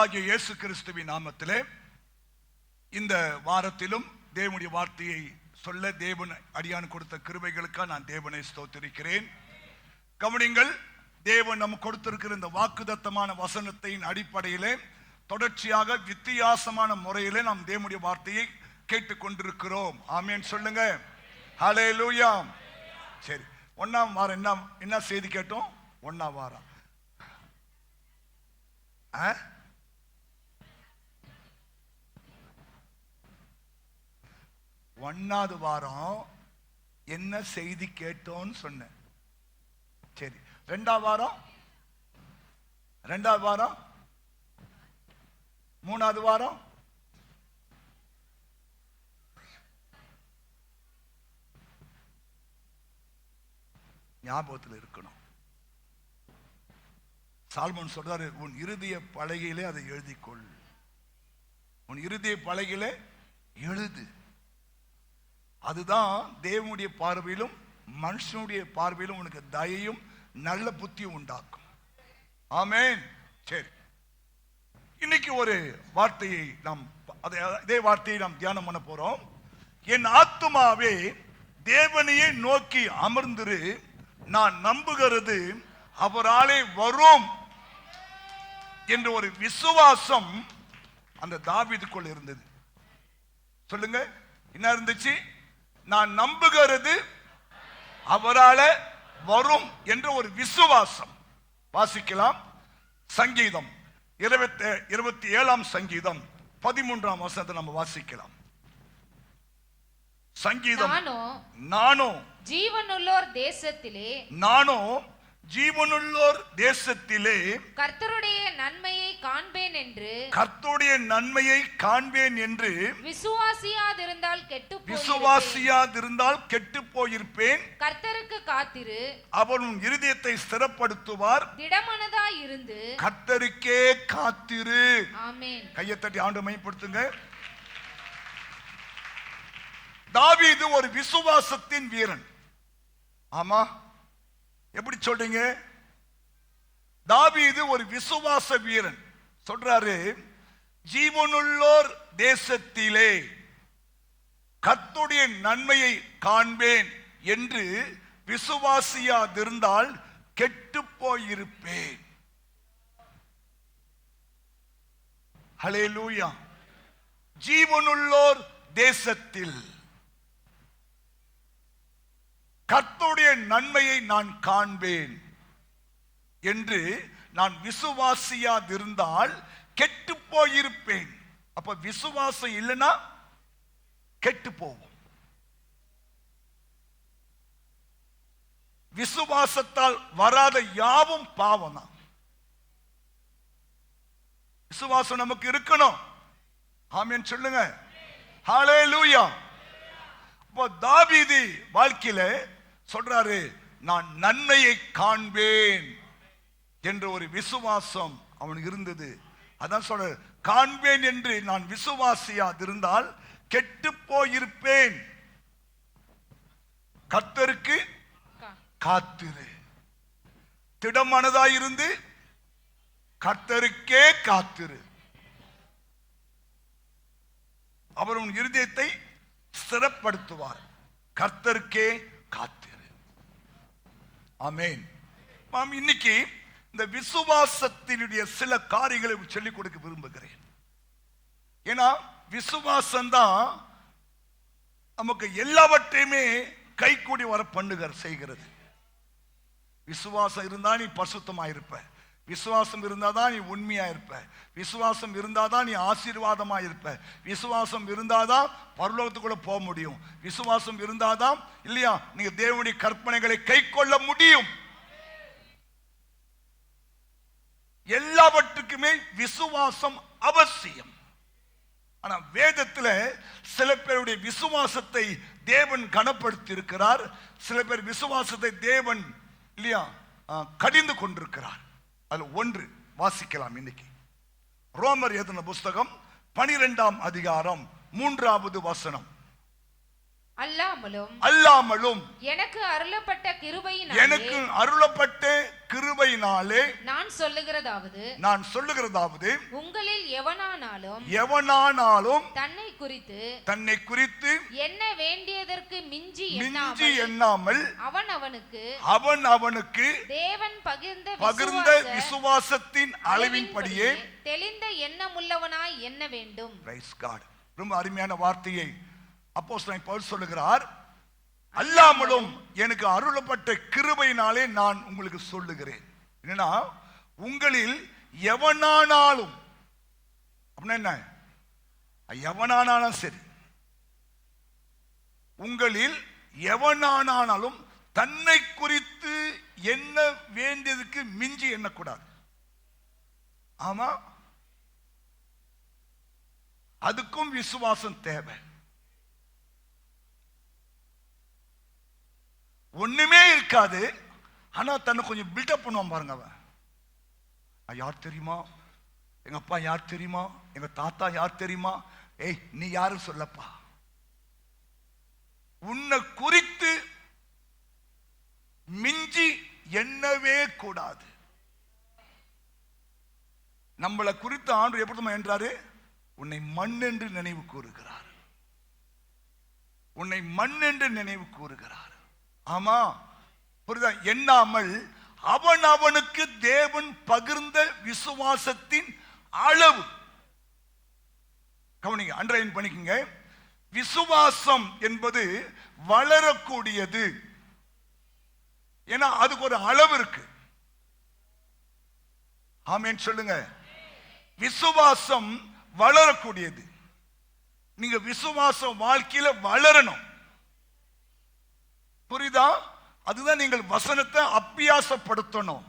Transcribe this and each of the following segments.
ஆண்டவராகிய இயேசு கிறிஸ்துவின் நாமத்திலே இந்த வாரத்திலும் தேவனுடைய வார்த்தையை சொல்ல தேவன் அடியான் கொடுத்த கிருபைகளுக்காக நான் தேவனை ஸ்தோத்திரிக்கிறேன். கவனிங்கள், தேவன் நமக்கு கொடுத்திருக்கிற இந்த வாக்குத்தத்தமான வசனத்தின் அடிப்படையிலே தொடர்ச்சியாக வித்தியாசமான முறையிலே நாம் தேவனுடைய வார்த்தையை கேட்டுக்கொண்டிருக்கிறோம். ஆமென் சொல்லுங்க. ஹல்லேலூயா. சரி, ஒன்னாம் வாரம் என்ன செய்தி கேட்டோம்? ஒன்னாம் வாரம் ஒன்னாவது வாரம் என்ன செய்தி கேட்டோன்னு சொன்னேன். சரி, ரெண்டாவது வாரம் மூணாவது வாரம் ஞாபகத்தில் இருக்கணும். சால்மன் சொல்றாரு, உன் இருதய பலகையிலே அதை எழுதிக்கொள். உன் இருதய பலகையிலே எழுது. அதுதான் தேவனுடைய பார்வையிலும் மனுஷனுடைய பார்வையிலும் உனக்கு தயையும் நல்ல புத்தியும் உண்டாக்கும். ஆமென். சரி, இன்னைக்கு ஒரு வார்த்தையை இதே வார்த்தையை நாம் தியானம் பண்ண போறோம். என் ஆத்துமாவே தேவனையே நோக்கி அமர்ந்திரு, நான் நம்புகிறது அவராலே வரும் என்ற ஒரு விசுவாசம் அந்த தாவீதுக்குள்ள இருந்தது. சொல்லுங்க, என்ன இருந்துச்சு? நான் நம்புகிறது அவரால வரும் என்ற ஒரு விசுவாசம். வாசிக்கலாம். சங்கீதம் 27ஆம் சங்கீதம் 13ஆம் வசனத்தை நம்ம வாசிக்கலாம். சங்கீதம், நானோ ஜீவனுள்ளோர் தேசத்திலே கர்த்தருடைய நன்மையை காண்பேன் என்று விசுவாசியாதிருந்தால் கெட்டு போயிருப்பேன். கர்த்தருக்கு காத்திரு, அவர் உன் இருதயத்தை ஸ்திரப்படுத்துவார். திடமனதாய் இருந்து கர்த்தருக்கே காத்திரு. ஆமென். கையை தட்டி ஆண்டவரை மகிமைப்படுத்துங்க. தாவீது ஒரு விசுவாசத்தின் வீரன். ஆமா, எப்படி சொல்றீங்க? தாவீது ஒரு விசுவாச வீரன். சொல்றாரு, ஜீவனுள்ளோர் தேசத்திலே கர்த்தருடைய நன்மையை காண்பேன் என்று விசுவாசியாதிருந்தால் கெட்டு போயிருப்பேன். ஹல்லேலூயா. ஜீவனுள்ளோர் தேசத்தில் கர்த்தருடைய நன்மையை நான் காண்பேன் என்று நான் விசுவாசியாதிருந்தால் கெட்டு போயிருப்பேன். அப்ப விசுவாசம் இல்லைன்னா கெட்டு போவோம். விசுவாசத்தால் வராத யாவும் பாவம் தான். விசுவாசம் நமக்கு இருக்கணும். ஆமென் சொல்லுங்க. ஹல்லேலூயா. இப்போ தாவீது வாழ்க்கையில சொல்றாரு, நான் நன்மையை காண்பேன் என்ற ஒரு விசுவாசம் அவனுக்கு இருந்தது. அதான் சொல்ற, காண்பேன் என்று நான் விசுவாசியாதிருந்தால் கெட்டு போயிருப்பேன். கர்த்தருக்கு காத்திரு, திடமனதாயிருந்து கர்த்தருக்கே காத்திரு, அவர் உன் இருதயத்தை ஸ்திரப்படுத்துவார். கர்த்தருக்கே காத்திரு. ஆமென். இன்னைக்கு இந்த விசுவாசத்தினுடைய சில காரியங்களை சொல்லிக் கொடுக்க விரும்புகிறேன். ஏன்னா விசுவாசம் தான் நமக்கு எல்லாவற்றையுமே கைகூடி வர செய்கிறது. விசுவாசம் இருந்தா நீ பரிசுத்தமா இருப்ப. விசுவாசம் இருந்தாதான் நீ உண்மையா இருப்ப. விசுவாசம் இருந்தாதான் நீ ஆசீர்வாதமா இருப்ப. விசுவாசம் இருந்தாதான் பரலோகத்துக்குள்ள போக முடியும். விசுவாசம் இருந்தாதான் இல்லையா நீங்க தேவனுடைய கற்பனைகளை கை கொள்ள முடியும். எல்லாவற்றுக்குமே விசுவாசம் அவசியம். ஆனா வேதத்துல சில பேருடைய விசுவாசத்தை தேவன் கனப்படுத்தி இருக்கிறார். சில பேர் விசுவாசத்தை தேவன் இல்லையா கடிந்து கொண்டிருக்கிறார். அது ஒன்று வாசிக்கலாம். இன்னைக்கு ரோமர் எழுதின புஸ்தகம் 12ஆம் அதிகாரம் 3வது வசனம். அல்லாமலும் எனக்கு அருளப்பட்ட கிருபையினாலே நான் சொல்லுகிறதாவது உங்களில் எவனானாலும் தன்னை குறித்து என்ன வேண்டியதற்கு மிஞ்சி எண்ணாமல் அவன் அவனுக்கு தேவன் பகிர்ந்த விசுவாசத்தின் அளவின்படியே தெளிந்த எண்ணமுள்ளவனாய் எண்ண வேண்டும். ரொம்ப அருமையான வார்த்தையை அப்போஸ்தலன் பவுல் சொல்லுகிறார். அல்லாமலும் எனக்கு அருளப்பட்ட கிருபையினாலே நான் உங்களுக்கு சொல்லுகிறேன். என்னன்னா, உங்களில் எவனானாலும், அப்படின்னா என்ன? எவனானாலும் சரி, உங்களில் எவனானாலும் தன்னை குறித்து என்ன வேண்டியதுக்கு மிஞ்சி எண்ணக்கூடாது. ஆமா, அதுக்கும் விசுவாசம் தேவை. ஒண்ணுமே இருக்காது, ஆனா தன்னை கொஞ்சம் பில்டப் பண்ணுவான் பாருங்க. அவன் யார் தெரியுமா, எங்க அப்பா யார் தெரியுமா, எங்க தாத்தா யார் தெரியுமா, ஏய் நீ யாரு சொல்லப்பா. உன்னை குறித்து மிஞ்சி எண்ணவே கூடாது. நம்மளை குறித்து ஆண்டவர் எப்படி என்றாரு? உன்னை மண் என்று நினைவு கூறுகிறார். உன்னை மண் என்று நினைவு கூறுகிறார். ஆமா, புரியுதா? எண்ணாமல் அவன் அவனுக்கு தேவன் பகிர்ந்த விசுவாசத்தின் அளவு. கவனிங்க, அண்டர்லைன் பண்ணிக்கங்க. விசுவாசம் என்பது வளரக்கூடியது. ஏன்னா அதுக்கு ஒரு அளவு இருக்கு. ஆமென் சொல்லுங்க. விசுவாசம் வளரக்கூடியது. நீங்க விசுவாசம் வாழ்க்கையில வளரணும். புரியுதா? அதுதான் நீங்கள் வசனத்தை அபியாசப்படுத்தணும்.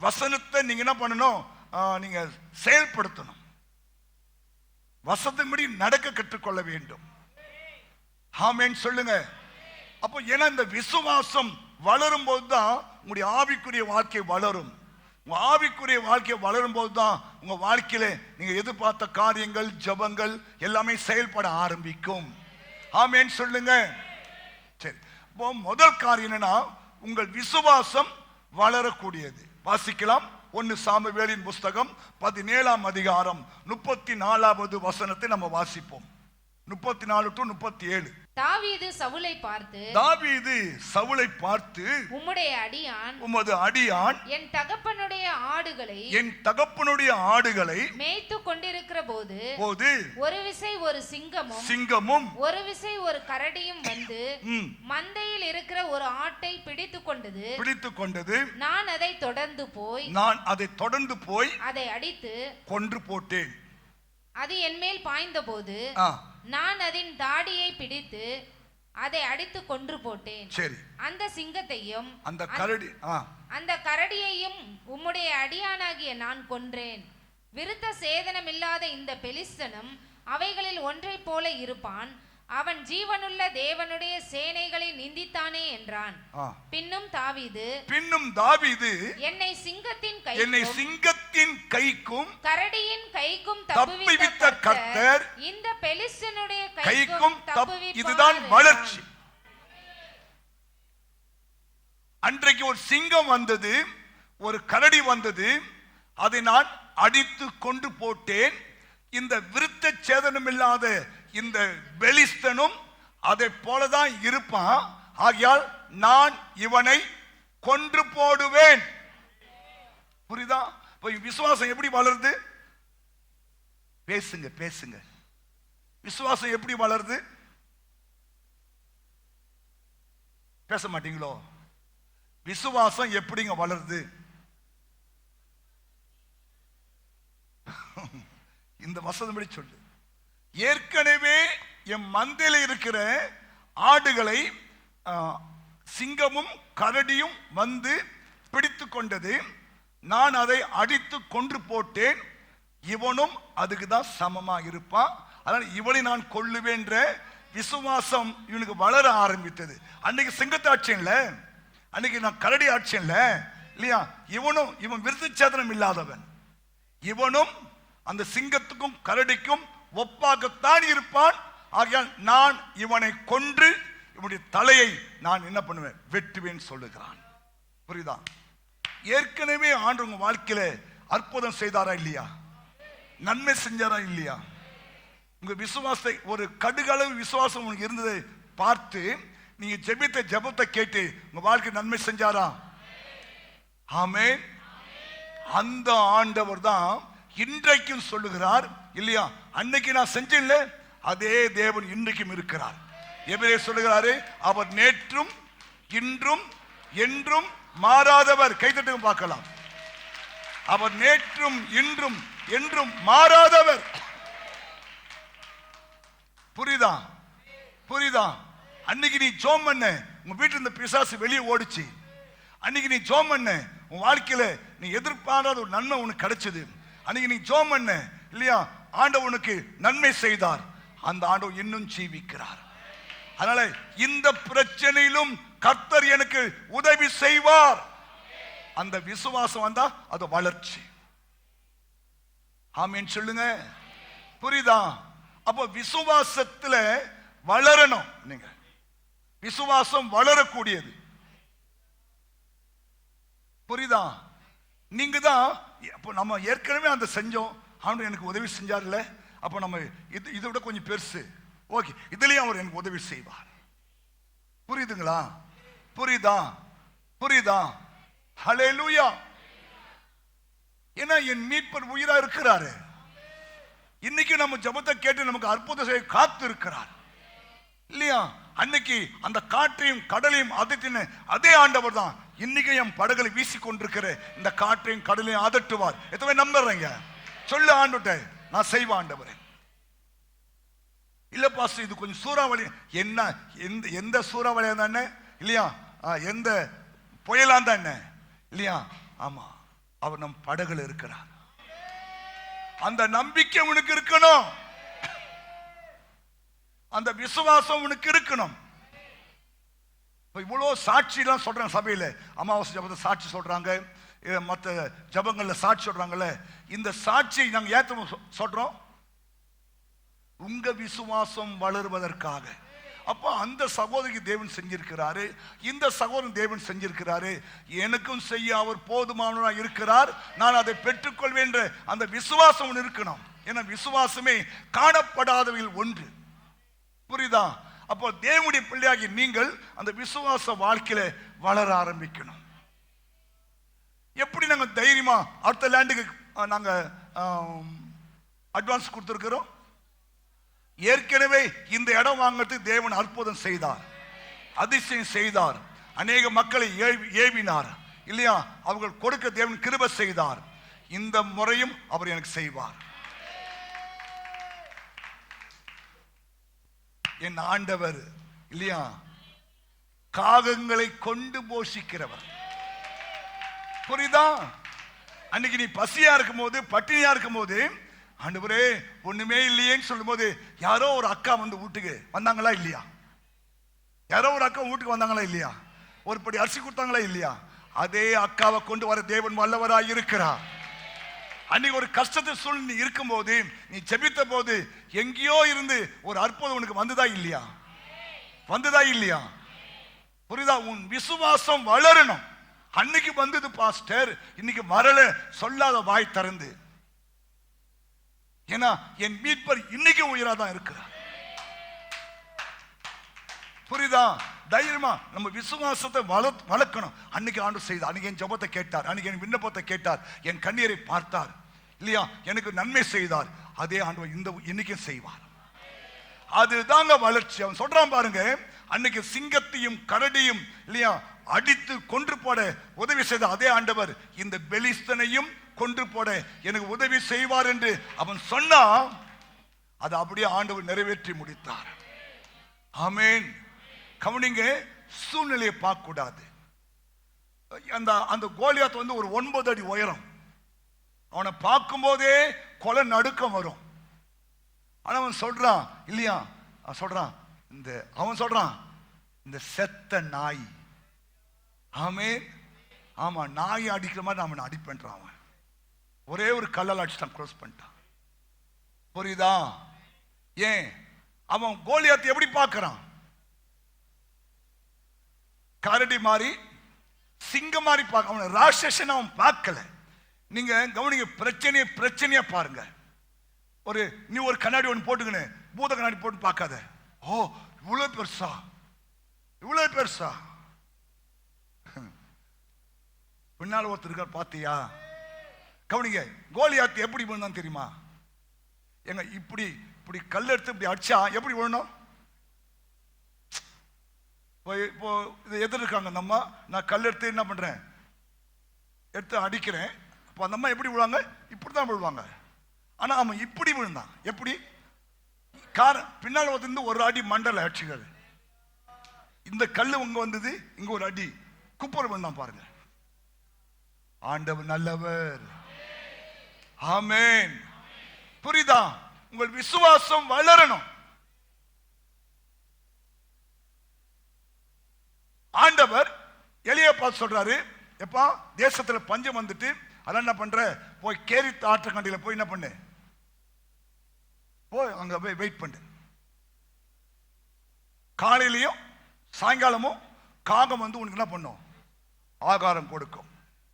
வசனத்தை நீங்க என்ன பண்ணணும்? நீங்க செயல்படுத்தணும். வசனத்தின்படி நடக்க கற்றுக்கொள்ள வேண்டும். ஆமென் சொல்லுங்க. அப்போ ஏன்னா இந்த விசுவாசம் வளரும் போதுதான் உங்களுடைய ஆவிக்குரிய வாழ்க்கை வளரும். உங்க ஆவிக்குரிய வாழ்க்கை வளரும் போதுதான் உங்க வாழ்க்கையில நீங்க எதிர்பார்த்த காரியங்கள், ஜபங்கள் எல்லாமே செயல்பட ஆரம்பிக்கும். ஆமென் சொல்லுங்க. சரி, இப்போ முதல் காரியம் என்னன்னா, உங்கள் விசுவாசம் வளரக்கூடியது. வாசிக்கலாம். 1 சாமுவேலின் புஸ்தகம் 17ஆம் அதிகாரம் 34வது வசனத்தை நம்ம வாசிப்போம். 34 to 37. தாவீது சவுலை பார்த்து உமது அடியான் என் தகப்பனுடைய ஆடுகளை மேய்த்து கொண்டிருக்கிற போது ஒரு விசை ஒரு சிங்கமும் ஒரு விசை ஒரு கரடியும் வந்து மந்தையில் இருக்கிற ஒரு ஆட்டை பிடித்துக் கொண்டது. நான் அதை தொடர்ந்து போய் அதை அடித்து கொன்று போட்டேன். அது என் மேல் பாய்ந்த போது நான் அதன் தாடியை பிடித்து அதை அடித்து கொன்று போட்டேன். சரி, அந்த சிங்கத்தையும் அந்த கரடியையும் உம்முடைய அடியானாகிய நான் கொன்றேன். விருத்த சேதனமில்லாத இந்த பெலிஸ்தனும் அவைகளில் ஒன்றை போல இருப்பான். அவன் ஜீவனுள்ள தேவனுடைய சேனைகளை நிந்தித்தானே என்றான். பின்னும் தாவீது என்னை சிங்கத்தின் கைக்கும் கரடியின் கைக்கும் தப்புவித்த கர்த்தர் இந்த பெலிஸ்தனுடைய கைக்கும் தப்புவிப்பார். இதுதான் வளர்ச்சி. அன்றைக்கு ஒரு சிங்கம் வந்தது, ஒரு கரடி வந்தது, அதை நான் அடித்து கொண்டு போட்டேன். இந்த விருத்த சேதனம் இல்லாத இந்த பெலிஸ்தனும் அதை போலதான் இருப்பான். ஆகையால் நான் இவனை கொன்று போடுவேன். புரியுதா? விசுவாசம் எப்படி வளருது? பேசுங்க. விசுவாசம் எப்படி வளருது? பேச மாட்டீங்களோ? விசுவாசம் எப்படிங்க வளருது? இந்த வசனப்படி சொல்லு. ஏற்கனவே என் மந்தையில் இருக்கிற ஆடுகளை சிங்கமும் கரடியும் வந்து பிடித்து கொண்டது. நான் அதை அடித்து கொன்று போட்டேன். இவனும் அதுக்கு தான் சமமா இருப்பான். அதனால இவனை நான் கொல்லுவேன்ற விசுவாசம் இவனுக்கு வளர ஆரம்பித்தது. அன்னைக்கு சிங்கத்தை ஆட்சியன்ல, அன்னைக்கு நான் கரடி ஆட்சியன்ல இல்லையா? இவன் விருத்தச்சேதனம் இல்லாதவன். இவனும் அந்த சிங்கத்துக்கும் கரடிக்கும் ஒப்பாகத்தான் இருப்பான். ஆகையால் நான் இவனை கொன்று இவனுடைய தலையை நான் என்ன பண்ணுவேன், வெட்டுவேன் சொல்லுகிறான். புரியுதா? ஏற்கனவே ஆண்டு உங்க வாழ்க்கையில அற்புதம் செய்தாரா இல்லையா, நன்மை செஞ்சாரா இல்லையா? உங்க விசுவாசத்தை, ஒரு கடுகளவு விசுவாசம் உங்களுக்கு இருந்ததை பார்த்து நீங்க ஜெபித்த ஜெபத்தை கேட்டு உங்க வாழ்க்கை நன்மை செஞ்சாரா? ஆமென். அந்த ஆண்டவர் தான் இன்றைக்கும் சொல்லுகிறார் இல்லையா, அன்னைக்கு நான் செஞ்சேன்ல அதே தேவன் இன்றைக்கும் இருக்கிறார். எபிரேயர் சொல்லுகிறாரு, அவர் நேற்றும் இன்றும் என்றும் மாறாதவர். கைதட்டுங்க பார்க்கலாம். அவர் நேற்றும் இன்றும் என்றும் மாறாதவர். புரியுதா? புரியுதா? அன்னைக்கு நீ ஜோம் பண்ண, உங்க வீட்டுல இந்த பிசாசு வெளியே ஓடிச்சு. அன்னைக்கு நீ ஜோம் பண்ண, உன் வாழ்க்கையில நீ எதிர்பாராத ஒரு நன்மை உனக்கு கிடைச்சது. அன்னைக்கு நீ ஜோம் பண்ண இல்லையா, ஆண்டவனுக்கு நன்மை செய்தார். அந்த ஆண்டவர் இன்னும் ஜீவிக்கிறார். அதனால இந்த பிரச்சனையிலும் கர்த்தர் எனக்கு உதவி செய்வார். அந்த விசுவாசம் வந்தா அது வளர்ச்சி. ஆமென் சொல்லுங்க. புரியுதா? அப்போ விசுவாசத்துல வளரணும். நீங்க விசுவாசம் வளரக்கூடியது. புரியுதா? நீங்க தான் அப்போ நம்ம ஏற்கனவே அந்த செஞ்சோம், ஆண்டவர் எனக்கு உதவி செஞ்சார்ல, அப்போ நம்ம இதை விட கொஞ்சம் பெருசு, ஓகே இதுலயும் அவர் எனக்கு உதவி செய்வார். புரியுதுங்களா? புரியுதா? புரியுதா? ஹல்லேலூயா. ஏன்னா என் மீட்பர் உயிரா இருக்கிறாரு. இன்னைக்கு நம்ம ஜெபத்தை கேட்டு நமக்கு அற்புதம் செய்ய காத்து இருக்கிறார் இல்லையா? அன்னைக்கு அந்த காற்றையும் கடலையும் அதட்டின அதே ஆண்டவர் தான் இன்னைக்கு என் படகளை வீசி கொண்டிருக்கிற இந்த காற்றையும் கடலையும் அதட்டுவார். எத்தனை நம்புறீங்க? சொல்லு ஆண்டவரே, நான் செய்வேன் ஆண்டவரே. இல்ல பாஸ்டர் இது கொஞ்சம் சூறாவளி, என்ன எந்த சூறாவளியா தானே இல்லையா, எந்த புயலா தானே இல்லையா? ஆமா, அவர் நம் படகுல இருக்கிறார். அந்த நம்பிக்கை உனக்கு இருக்கணும், அந்த விசுவாசம் உனக்கு இருக்கணும். இவ்வளவு சாட்சி எல்லாம் சொல்றாங்க சபையில, அமாவாசை ஜபத்தை சாட்சி சொல்றாங்க, மற்ற ஜபங்கள்ல சாட்சி சொல்றாங்கல்ல. இந்த சாட்சியை நாங்க ஏத்த சொல்றோம் உங்க விசுவாசம் வளருவதற்காக. அப்போ அந்த சகோதரிக்கு தேவன் செஞ்சிருக்கிறாரு, இந்த சகோதரன் தேவன் செஞ்சிருக்கிறாரு, எனக்கும் செய்ய அவர் போதுமானவராக இருக்கிறார், நான் அதை பெற்றுக்கொள்வேன் என்ற அந்த விசுவாசம் இருக்கணும். ஏன்னா விசுவாசமே காணப்படாதவையில் ஒன்று. புரியுதா? அப்போ தேவனுடைய பிள்ளையாகி நீங்கள் அந்த விசுவாச வாழ்க்கையில வளர ஆரம்பிக்கணும். எப்படி நாங்க தைரியமா அடுத்த லேண்டுக்கு நாங்க அட்வான்ஸ் கொடுத்திருக்கிறோம். ஏற்கனவே இந்த இடம் வாங்கிறதுக்கு தேவன் அற்புதம் செய்தார், அதிசயம் செய்தார், அநேக மக்களை ஏவினார் இல்லையா, அவர்கள் கொடுக்க தேவன் கிருபை செய்தார். இந்த முறையும் அவர் எனக்கு செய்வார். என் ஆண்டவர் இல்லையா, காகங்களை கொண்டு போஷிக்கிறவர். புரியுதா? அன்னைக்கு நீ பசியா இருக்கும் போது, பட்டினியா இருக்கும் போது, ஆண்டவரே ஒண்ணுமே இல்லையேன்னு சொல்லும் போது யாரோ ஒரு அக்கா வந்து வீட்டுக்கு வந்தாங்களா இல்லையா? யாரோ ஒரு அக்கா வீட்டுக்கு வந்தாங்களா இல்லையா? ஒரு படி அரிசி கொடுத்தாங்களா இல்லையா? அதே அக்காவை கொண்டு வர தேவன் வல்லவராய் இருக்கிறார். அன்னைக்கு ஒரு கஷ்டத்தை சூழ்நிலை இருக்கும் போது நீ ஜெபித்த போது எங்கேயோ இருந்து ஒரு அற்புதம் உனக்கு வந்ததா இல்லையா? வந்ததா இல்லையா? புரியுதா? உன் விசுவாசம் வளரணும். அன்னைக்கு வந்தது பாஸ்டர், இன்னைக்கு வரல சொல்லாத வாய் திறந்து. ஏன்னா என் மீட்பர் இன்னைக்கு உயிரா தான் இருக்கிறார். புரியுதா? தைரியமா நம்ம விசுவாசத்தை வளர்க்கணும். அன்னைக்கு ஆண்டவர் செய்தார், அன்னைக்கு என் ஜெபத்தை கேட்டார், அன்னைக்கு என் விண்ணப்பத்தை கேட்டார், என் கண்ணீரை பார்த்தார் இல்லையா, எனக்கு நன்மை செய்தார். அதே ஆண்டவர் இந்த இன்னைக்கும் செய்வார். அதுதாங்க வளர்ச்சி. அவன் சொல்றான் பாருங்க, அன்னைக்கு சிங்கத்தையும் கரடியும் இல்லையா அடித்து கொன்று போட உதவி செய்த அதே ஆண்டவர் இந்த பெலிஸ்தனையும் கொன்று போட எனக்கு உதவி செய்வார் என்று அவன் சொன்னா, அது அப்படியே ஆண்டவர் நிறைவேற்றி முடித்தார். ஆமென். கவனிங்க, சூழ்நிலையை பார்க்க கூடாது. அந்த கோலியாத் வந்து ஒரு 9 அடி உயரம். அவனை பார்க்கும் போதே கொலை நடுக்கம் வரும். ஆனா அவன் சொல்றான் இல்லையா, அவன் சொல்றான் இந்த செத்த நாய். ஆமென். ஆமா, நாய் அடிக்கிற மாதிரி நான் அவனை அடிப்பேன்றான். அவன் ஒரே ஒரு கல்லால் அடிச்சுட்டான், க்ளோஸ் பண்ணிட்டான். புரியுதா? ஏன்? அவன் கோலியாத்தை எப்படி பார்க்கறான்? கரடி மாதிரி சிங்கம் மாதிரி பார்க்க, அவனை ராட்சசன் அவன் பார்க்கல. நீங்க கவனிங்க, பிரச்சனையா பாருங்க. நீ ஒரு கண்ணாடி ஒன்று போட்டுக்கணும், பூத கண்ணாடி போட்டு பார்க்காத. ஓ இவ்வளவு பெருசா பின்னால் ஒருத்தர் இருக்கார் பாத்தியா? கவனிங்க, கோலியாத் எப்படி விழுந்தான் தெரியுமா? எங்க இப்படி இப்படி கல் எடுத்து இப்படி அடிச்சா எப்படி விழணும்? இப்போ இது எதிர் இருக்காங்க அந்த அம்மா, நான் கல் எடுத்து என்ன பண்றேன், எடுத்து அடிக்கிறேன். அப்போ அந்த அம்மா எப்படி விழுவாங்க? இப்படிதான் விழுவாங்க. ஆனா அவன் இப்படி விழுந்தான். எப்படி? பின்னால் வந்து ஒரு அடி மண்டல அடிச்சுக்காது. இந்த கல்லு உங்க வந்தது, இங்க ஒரு அடி குப்பர் விழுந்தான் பாருங்க. ஆண்டவர் நல்லவர். ஆமென். புரியுதா? உங்கள் விசுவாசம் வளரணும். ஆண்டவர் எலியா பார்த்து சொல்றாரு, எப்பா தேசத்துல பஞ்சம் வந்துட்டு, அதான் என்ன பண்ற, போய் கேரித் ஆற்றங்கரையில போய் என்ன பண்ணு, போய் அங்க போய் வெயிட் பண்ணு. காலையிலையும் சாயங்காலமும் காகம் வந்து உனக்கு என்ன பண்ணும், ஆகாரம் கொடுக்கும்.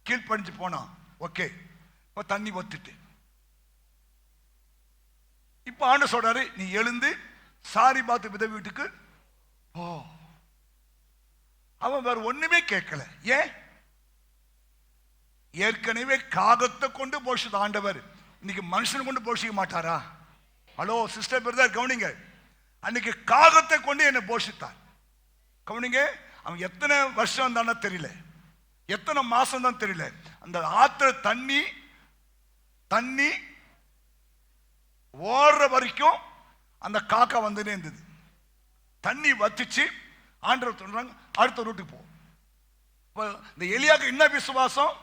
கீழ்ப்படிஞ்சு போனா ஓகே. இப்ப தண்ணி ஒத்துட்டு, இப்ப ஆண்டு சொல்றாரு, நீ எழுந்து சாரி பார்த்து வித வீட்டுக்கு போ. அவன் வேற ஒண்ணுமே கேட்கல. ஏன்? ஏற்கனவே காகத்தை கொண்டு போஷித்த ஆண்டவர் இன்னைக்கு மனுஷன் கொண்டு போஷிக்க மாட்டாரா? ஹலோ சிஸ்டர் பிரதர் கவனிங்க, அன்னைக்கு காகத்தை கொண்டு என்னை போஷித்தார். கவனிங்க, அவன் எத்தனை வருஷம் தானே தெரியல, எத்தனை மாசம் தான் தெரியல, அந்த ஆத்துல தண்ணி ஓடுற வரைக்கும் அந்த காக்கா வந்துனே இருந்தது. தண்ணி வத்திச்சு, ஆண்டவர் சொல்றாங்க அடுத்த ரூட்டுக்கு போ. இந்த எலியாக்கு என்ன விசுவாசம்?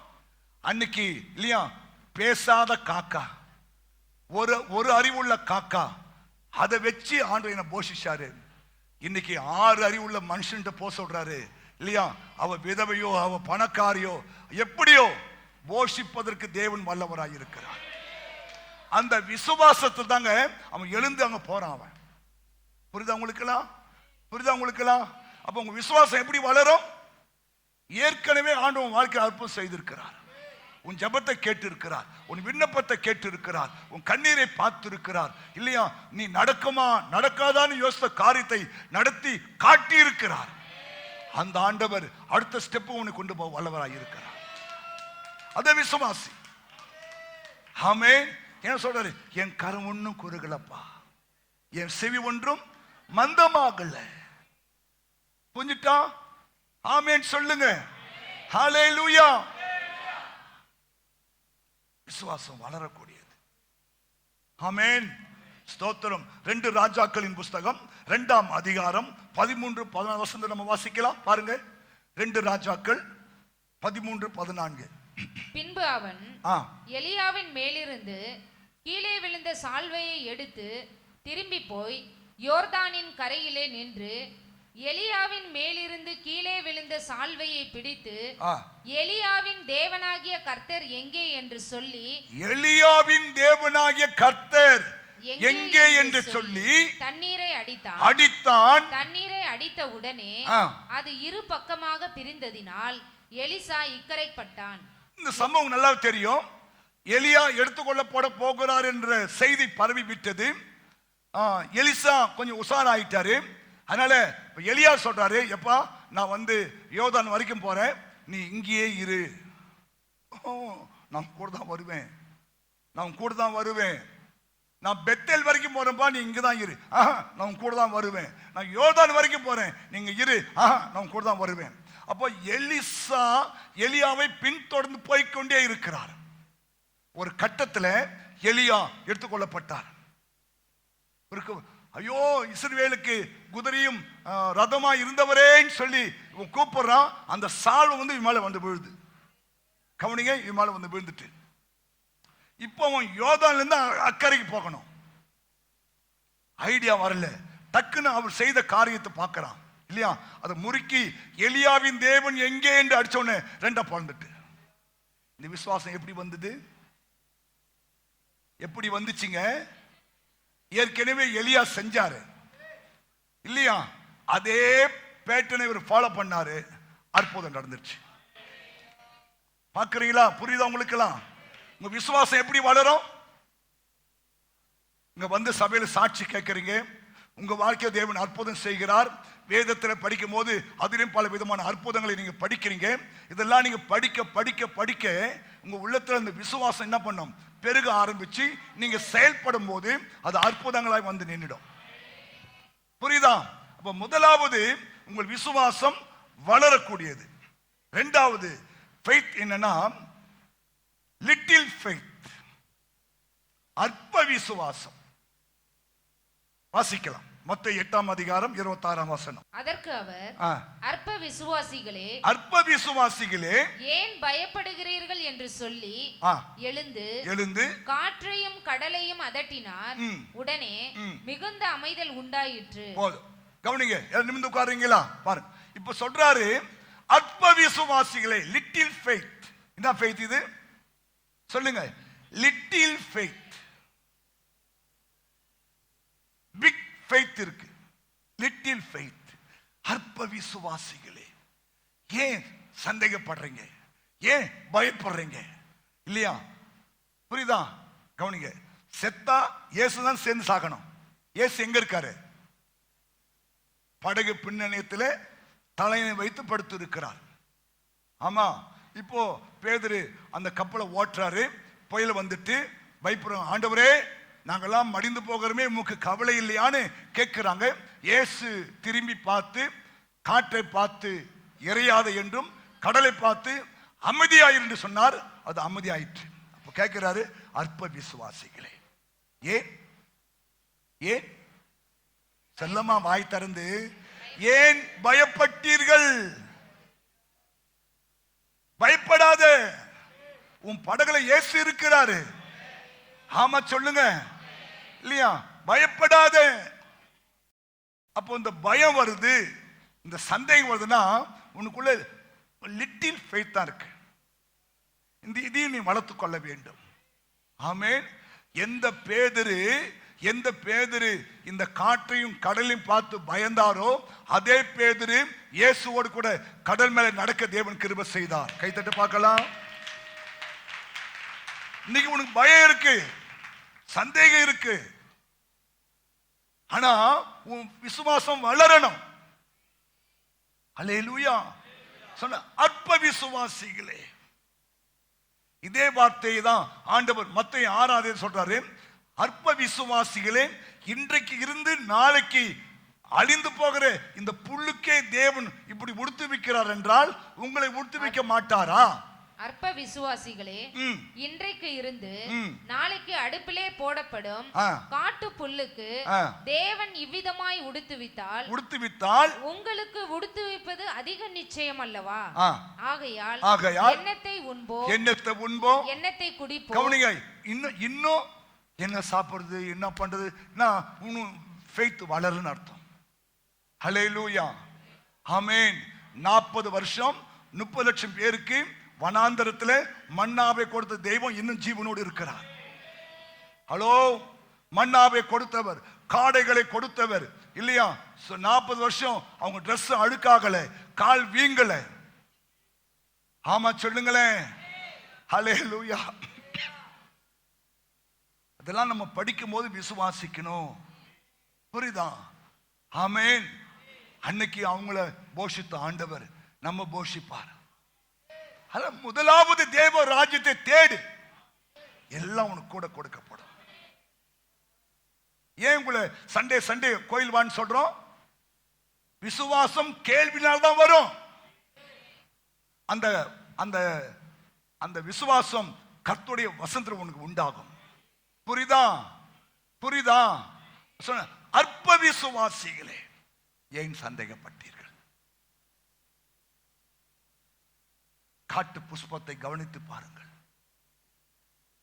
அன்னைக்கு இல்லையா, பேசாத காக்கா, ஒரு அறிவுள்ள காக்கா, அதை வச்சு ஆண்டவர் என்ன போஷிச்சாரு. இன்னைக்கு 6 அறிவுள்ள மனுஷன் போ சொல்றாரு இல்லையா, அவ விதவையோ அவ பணக்காரியோ எப்படியோ போஷிப்பதற்கு தேவன் வல்லவராய் இருக்கிறார். அந்த விசுவாசத்தை தாங்க அவன் எழுந்து அங்க போறான். அவன் புரியுதா உங்களுக்கெல்லாம்? அப்ப உங்க விசுவாசம் எப்படி வளரும்? ஏற்கனவே ஆண்டவன் வாழ்க்கை அற்புதம் செய்திருக்கிறார். உன் ஜெபத்தை கேட்டு இருக்கிறார், உன் விண்ணப்பத்தை கேட்டு இருக்கிறார், உன் கண்ணீரை பார்த்து இருக்கிறார் இல்லையா. நீ நடக்குமா நடக்காதான்னு யோசித்த காரியத்தை நடத்தி காட்டி இருக்கிறார். அந்த ஆண்டவர் அடுத்த ஸ்டெப் உனக்கு கொண்டு போக வல்லவராய் இருக்கிறார். அதே விசுவாசி. ஆமென். என்ன சொல்றாரு? என் கரம் ஒன்றும் குறுகலப்பா, என் செவி ஒன்றும் மந்தமாகல. புரிஞ்சுட்டா? ஆமென் சொல்லுங்க. ஹல்லேலூயா. விசுவாசம் வளரக்கூடியது. ஆமென். ஸ்தோத்திரம். 2 ராஜாக்களின் புஸ்தகம் 2ஆம் அதிகாரம் 13-14 வசனத்தை நம்ம வாசிக்கலாம் பாருங்க. 2 ராஜாக்கள் 13-14. பின்பு அவன் எலியாவின் மேலிருந்து கீழே விழுந்த சால்வையை எடுத்து திரும்பி போய் யோர்தானின் கரையிலே நின்று எலியாவின் மேலிருந்து கீழே விழுந்த சால்வையை பிடித்து எலியாவின் தேவனாகிய கர்த்தர் எங்கே என்று சொல்லி, எலியாவின் தேவனாகிய கர்த்தர் எங்கே என்று சொல்லி தண்ணீரை அடித்தான். தண்ணீரை அடித்த உடனே அது இரு பக்கமாக பிரிந்ததினால் எலிசா இக்கரைப்பட்டான். இந்த சம்பவம் நல்லா தெரியும். எலியா எடுத்துக்கொள்ளப்பட போகிறார் என்ற செய்தி பரவி விட்டது. எலிசா கொஞ்சம் உஷாராயிட்டாரு. அதனால எலியா சொல்றாரு, எப்பா நான் வந்து யோர்தான் வரைக்கும் போறேன், நீ இங்கேயே இரு. நான் கூட தான் வருவேன். நான் பெத்தேல் வரைக்கும் போறேன்ப்பா, நீ இங்கதான் இரு. நான் கூட தான் வருவேன். நான் யோர்தான் வரைக்கும் போறேன், நீங்க இரு. நான் கூட தான் வருவேன். அப்போ எலிசா எலியாவை பின்தொடர்ந்து போய்கொண்டே இருக்கிறார். ஒரு கட்டத்தில் எலியா எடுத்துக்கொள்ளப்பட்டார். ஐயோ இஸ்ரவேலுக்கு குதிரையும் ரதமா இருந்தவரேன்னு சொல்லி கூப்பிடுறான். அந்த சால்வை வந்து இவன் மேல வந்து விழுது. கவனிங்க, இவன் மேல வந்து விழுந்துட்டு இப்போ அவன் யோர்தான்ல இருந்து அக்கறைக்கு போகணும். ஐடியா வரல. டக்குன்னு அவர் செய்த காரியத்தை பார்க்கிறான் இல்லையா. அதை முறுக்கி எலியாவின் தேவன் எங்கே என்று அடிச்சோன்னு 2 பிறந்துட்டு. இந்த விசுவாசம் எப்படி வந்தது? எப்படி வந்துச்சுங்க? ஏற்கனவே எலியா செஞ்சாரு இல்லையா, அதே பேட்டர்னை இவர் ஃபாலோ பண்ணாரு. அற்புதம் நடந்துருச்சு. பாக்குறீங்களா? புரியுதா உங்களுக்கெல்லாம்? உங்க விசுவாசம் எப்படி வளரும்? இங்க வந்து சபையில சாட்சி கேட்கறீங்க, உங்க வாழ்க்கை தேவன் அற்புதம் செய்கிறார். வேதத்தில் படிக்கும் போது அதிலும் பல விதமான அற்புதங்களை நீங்க படிக்கிறீங்க. இதெல்லாம் நீங்க படிக்க படிக்க படிக்க உங்க உள்ளத்துல இந்த விசுவாசம் என்ன பண்ணும்? பெருக ஆரம்பிச்சு நீங்க செயல்படும் போது அது அற்புதங்களாய் வந்து நின்றுடும். புரியுதா? அப்ப முதலாவது உங்கள் விசுவாசம் வளரக்கூடியது. இரண்டாவது ஃபெய்த் என்னன்னா லிட்டில் ஃபெய்த், அற்ப விசுவாசம். வாசிக்கலாம் மத்தேயு 8ஆம் அதிகாரம் 26ஆம் வசனம். அதற்கு அவர், அற்ப விசுவாசிகளே, அற்ப விசுவாசிகளே, ஏன் பயப்படுகிறீர்கள் என்று சொல்லி எழுந்து காற்றையும் கடலையும் அதட்டினார். உடனே மிகுந்த அமைதல் உண்டாயிற்று. கவனிங்க, நிமிர்ந்து உட்காருங்களா? பாருங்க, இப்ப சொல்றாரு அற்ப விசுவாசிகளே, லிட்டில் ஃபெய்த். என்ன ஃபெய்த் இது? சொல்லுங்க. Little faith. பிக் ஃபெய்த் இருக்கு, லிட்டில் ஃபெய்த். அற்ப விசுவாசிகளே, ஏன் சந்தேகப்படுறீங்க? ஏன் பயப்படுறீங்க? இல்லையா? புரியுதா? கவனிங்க, செத்தா இயேசுதான் சேர்ந்து சாகணும். இயேசு எங்க இருக்காரு? படகு பின்னணியத்தில் தலையை வைத்து படுத்து இருக்கிறார். ஆமா, இப்போ பேதுரு அந்த கப்பலை ஓட்டுறாரு. புயல் வந்துட்டு பயப்படுறாங்க. ஆண்டவரே, நாங்கெல்லாம் மடிந்து போகிறோமே, உமக்கு கவலை இல்லையான்னு கேட்கிறாங்க. இயேசு திரும்பி பார்த்து காற்றை பார்த்து எறையாத என்றும் கடலை பார்த்து அமைதியாயிரு என்று சொன்னார். அது அமைதியாயிற்று. அப்போ கேட்கிறாரு, அற்ப விசுவாசிகளே, ஏன் ஏன் செல்லமா வாய் திறந்து ஏன் பயப்பட்டீர்கள்? பயப்படாத, உன் படகுல இயேசு இருக்கிறாரு. ஆமா சொல்லுங்க, இல்லையா? பயப்படாத. அப்போ இந்த பயம் வருது, இந்த சந்தேகம் வருதுன்னா உனக்குள்ள லிட்டில் ஃபெய்த் தான் இருக்கு. இந்த இதையும் நீ வளர்த்துக் கொள்ள வேண்டும். ஆமென். எந்த பேதுரு இந்த காற்றையும் கடலையும் பார்த்து பயந்தாரோ, அதே பேதுரு இயேசுவோடு கூட கடல் மேல நடக்க தேவன் கிருபை செய்தார். கைத்தட்டு பார்க்கலாம். இன்னைக்கு உனக்கு பயம் இருக்கு, சந்தேகம் இருக்கு, ஆனா உன் விசுவாசம் வளரணும். அல்லேலூயா. சொன்ன அற்ப விசுவாசிகளே, இதே வார்த்தையை தான் ஆண்டவர் மத்தேயு 6 சொல்றாரு. அற்ப விசுவாசிகளே, இன்றைக்கு இருந்து நாளைக்கு அழிந்து போகிற இந்த புல்லுக்கே தேவன் இப்படி உடுத்துவிக்கிறார் என்றால் உங்களை உடுத்துவிக்க மாட்டாரா? அற்ப விசுவாசிகளே, இன்றைக்கு இருந்து நாளைக்கு அடுப்பிலே போடப்படும் காட்டு புல்லுக்கு தேவன் இவ்விதமாய் உடுத்துவித்தால் உங்களுக்கு உடுத்துவிப்பது அதிக நிச்சயம் அல்லவா? ஆகையால் எண்ணத்தை உண்போம், எண்ணத்தை குடிப்போம். கவனிங்க, இன்னும் என்ன சாப்பிடுறது, என்ன பண்றது, ஃபெய்த் வளருன்னு அர்த்தம். ஹல்லேலூயா. ஆமென். 40 வருஷம் 30 லட்சம் பேருக்கு வனாந்தரத்தில் மன்னாவை கொடுத்த தெய்வம் இன்னும் ஜீவனோடு இருக்கிறார். ஹலோ, மன்னாவை கொடுத்தவர், காடைகளை கொடுத்தவர், இல்லையா? 40 வருஷம் அவங்க ட்ரெஸ் அழுக்காகல, கால் வீங்கல. ஆமா சொல்லுங்களேன். ஹல்லேலூயா. இதெல்லாம் நம்ம படிக்கும் போது விசுவாசிக்கணும். புரியுதா? ஆமென். அன்னைக்கு அவங்கள போஷித்த ஆண்டவர் நம்ம போஷிப்பார். முதலாவது தேவ ராஜ்யத்தை தேடு, எல்லாம் உனக்கு கூட கொடுக்கப்படும். ஏன் உங்களை சண்டே கோயில் வான்னு சொல்றோம்? விசுவாசம் கேள்வினால் தான் வரும். அந்த அந்த அந்த விசுவாசம் கர்த்தருடைய வசனத்தில் உனக்கு உண்டாகும். புரியுதா? அற்ப விசுவாசிகளே, ஏன் சந்தேகப்பட்டீர்கள்? காட்டு புஷ்பத்தை கவனித்து பாருங்கள்,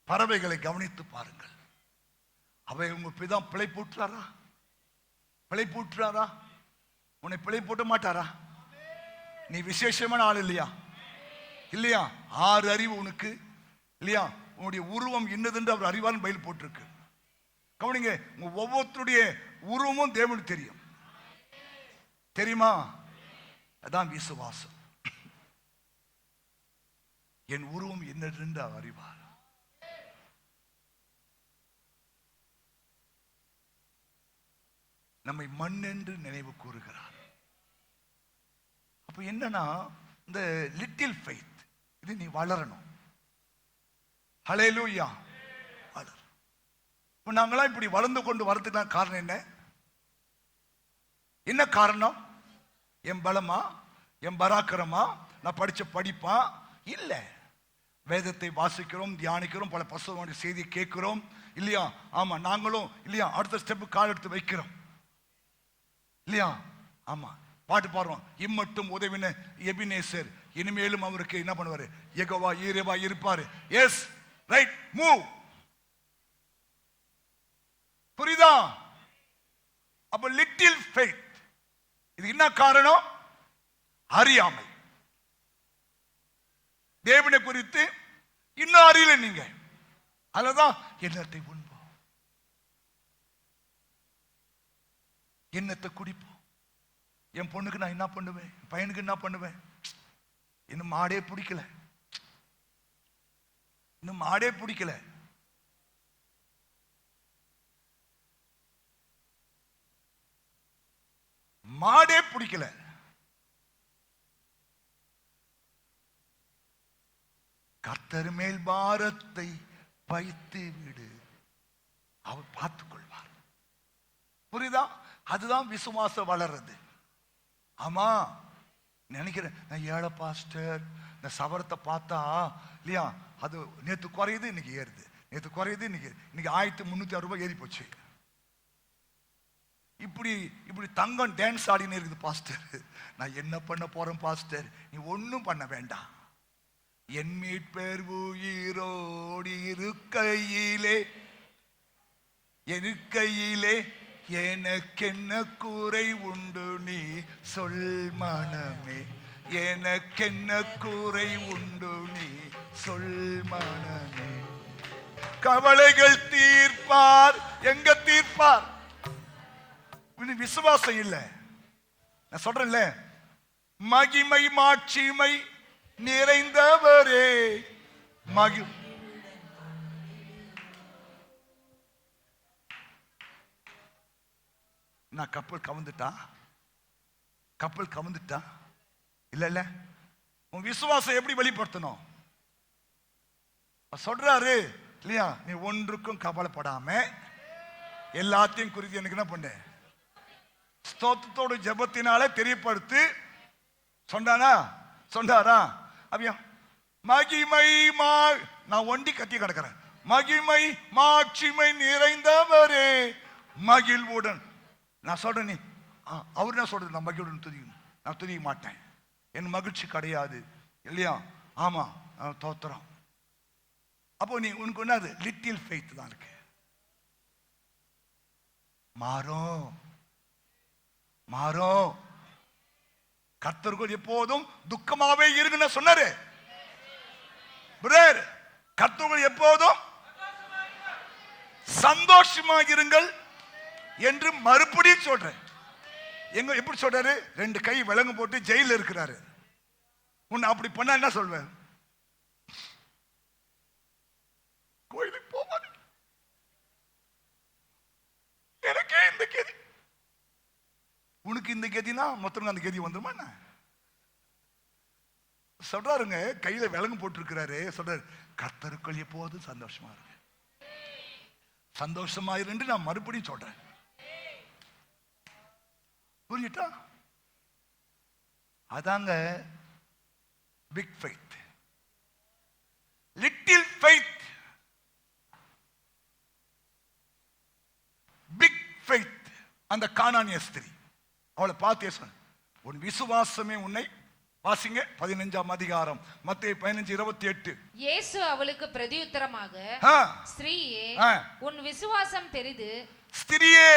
பறவைகளை கவனித்து பாருங்கள். அவை உங்க பிதா பிழை பூட்டுறாரா? உன்னை பிழை பூட்ட மாட்டாரா? நீ விசேஷமான ஆள் இல்லையா? 6 அறிவு உனக்கு இல்லையா? உன்னுடைய உருவம் இன்னதென்று அவர் அறிவான் பயில் போட்டிருக்கு. கவனிங்க, உங்க ஒவ்வொருத்தருடைய உருவமும் தேவனுக்கு தெரியும். தெரியுமா? அதான் விசுவாசம். என் உருவம் என்னென்று அவர் அறிவார். நம்மை மண் என்று நினைவு கூறுகிறார். அப்ப என்னன்னா, இந்த லிட்டில் ஃபெய்த் இது நீ வளரணும். ஹல்லேலூயா. வளர். இப்ப நாங்களாம் இப்படி வளர்ந்து கொண்டு வரதுக்கு காரணம் என்ன? என்ன காரணம்? என் பலமா, என் பராக்கிரமா, நான் படிச்ச படிப்பா? இல்ல. வேதத்தை வாசிக்கிறோம், தியானிக்கிறோம், பல பசுவோட செய்தி கேட்கிறோம் இல்லையா? ஆமா, நாங்களும் இல்லையா அடுத்த ஸ்டெப்பு கால் எடுத்து வைக்கிறோம் இல்லையா? ஆமா, பாட்டு பாடுறோம். இம்மட்டும் உதவின எபினேசர், இனிமேலும் அவருக்கு என்ன பண்ணுவாரு? யெகோவா ஈரேவா இருப்பாரு. Yes, right, move. புரியுதா? அப்ப லிட்டில் ஃபெய்த். இது என்ன காரணம்? அறியாமை. தேவனை குறித்து இன்னும் அறியல நீங்க. அதுதான் என்னத்தை உண்போம், என்னத்தை குடிப்போம், என் பொண்ணுக்கு நான் என்ன பண்ணுவேன், என் பையனுக்கு என்ன பண்ணுவேன். இன்னும் மாடே பிடிக்கல, இன்னும் மாடே பிடிக்கல. மாடே பிடிக்கல. கர்த்தர் மேல் பாரத்தை வைத்து விடு, அவர் பார்த்துக் கொள்வார். புரியுதா? அதுதான் விசுவாசம் வளர்றது. ஆமா, நினைக்கிறேன் நான் ஏழை பாஸ்டர், இந்த சவரத்தை பார்த்தா இல்லையா, அது நேற்று குறையுது இன்னைக்கு ஏறுது, நேற்று குறையுது இன்னைக்கு 1360 ரூபாய் ஏறி போச்சு. இப்படி இப்படி தங்கம் டான்ஸ் ஆடினே இருக்குது பாஸ்டர். நான் என்ன பண்ண போறேன் பாஸ்டர்? நீ ஒன்னும் பண்ண வேண்டாம். என் மீட்பர் உயிரோடி இருக்கையிலே எனக்கென்ன குறை உண்டு நீ சொல் மனமே, எனக்கென்ன குறை உண்டு நீ சொல் மனமே. கவலைகள் தீர்ப்பார். எங்க தீர்ப்பார்? விசுவாசம் இல்ல. நான் சொல்றேன்ல, மகிமை மாட்சிமை நிறைந்தவரே நான் கப்பல் கவுந்துட்டா இல்ல. உன் விசுவாசம் எப்படி வெளிப்படுத்தணும்? சொல்றாரு இல்லையா, நீ ஒன்றுக்கும் கவலைப்படாம எல்லாத்தையும் குறித்து எனக்கு என்ன பண்ண, ஸ்தோத்திரத்தோட ஜெபத்தினால தெரியப்படுத்து சொன்னாரா? அப்படியா? மகிமை நான் ஒண்டி கத்தி கிடக்கிறேன். மகிமை மாட்சிமை நிறைந்தவரே மகிழ்வுடன். நான் சொல்றேன், நீ அவர் என்ன சொல்றது? நான் மகிழ்வுடன் துதிக்கணும். நான் துதிக்க மாட்டேன், என் மகிழ்ச்சி கிடையாது இல்லையா? ஆமா, தோத்திரம். அப்போ நீ உனக்கு என்னது? லிட்டில் ஃபெய்த் தான் இருக்கு. மாறும். கர்த்தர்கள் எப்போதும் துக்கமாவே இருங்க சொன்னாரு. கர்த்தர்கள் எப்போதும் சந்தோஷமா இருங்கள் என்று மறுபடியும் சொல்றேன். எங்க எப்படி சொல்றாரு? 2 கை விலங்கு போட்டு ஜெயில இருக்கிறாரு. உன்னை அப்படி பண்ண என்ன சொல்வேன்? கோயிலுக்கு போவாரு, எனக்கே இந்த கதி, உனக்கு இந்த கதினா மொத்தம் அந்த கதி வந்துருமா? சொல்றாருங்க, கையில விலங்கு போட்டு இருக்கிறாரு. சொல்றாரு, கர்த்தருக்குள் எப்போதும் சந்தோஷமா இருக்கு. சந்தோஷமா இருந்து நான் மறுபடியும் சொல்றேன். புரியுதா? அதாங்க big faith. Little faith, big faith. அந்த கானானிய ஸ்திரீ, அவளை பார்த்து சொன்ன, உன் விசுவாசமே உன்னை, வாசிங்க 15ஆம் அதிகாரம் மத்தேயு 15:28. இயேசு அவளுக்கு பிரதியுத்தரமாக, ஸ்திரீயே, உன் விசுவாசம் பெரிது. ஸ்திரீயே,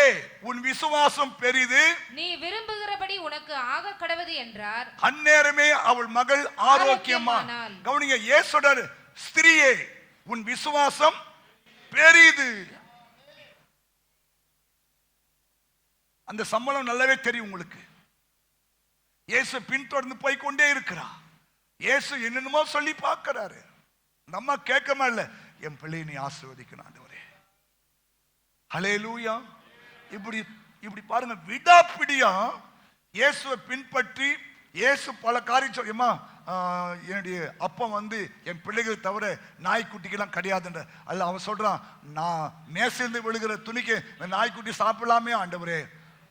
உன் விசுவாசம் பெரிது, நீ விரும்புகிறபடி உனக்கு ஆக கடவது என்றார். அந்நேரமே அவள் மகள் ஆரோக்கியமானாள். கவனிங்க, இயேசுடர், ஸ்திரீயே உன் விசுவாசம் பெரிது. அந்த சம்பளம் நல்லாவே தெரியும் உங்களுக்கு. இயேசு பின்தொடர்ந்து போய்கொண்டே இருக்கிறார். இயேசு என்னென்னமோ சொல்லி பார்க்கிறாரு. நம்ம கேட்கமா இல்ல, என் பிள்ளையை நீ ஆசீர்வதிக்கணும் ஆண்டவரே. ஹல்லேலூயா. இப்படி இப்படி பாருங்க, விடாப்பிடியா இயேசுவை பின்பற்றி இயேசு பல காரியம் சொல்லியம்மா, என்னுடைய அப்பம் வந்து என் பிள்ளைகள் தவிர நாய்க்குட்டிக்கெல்லாம் கிடையாதுன்ற அல்ல. அவன் சொல்றான், நான் மேசிலிருந்து விழுகிற துணிக்கு நாய்க்குட்டி சாப்பிடலாமே ஆண்டவரே.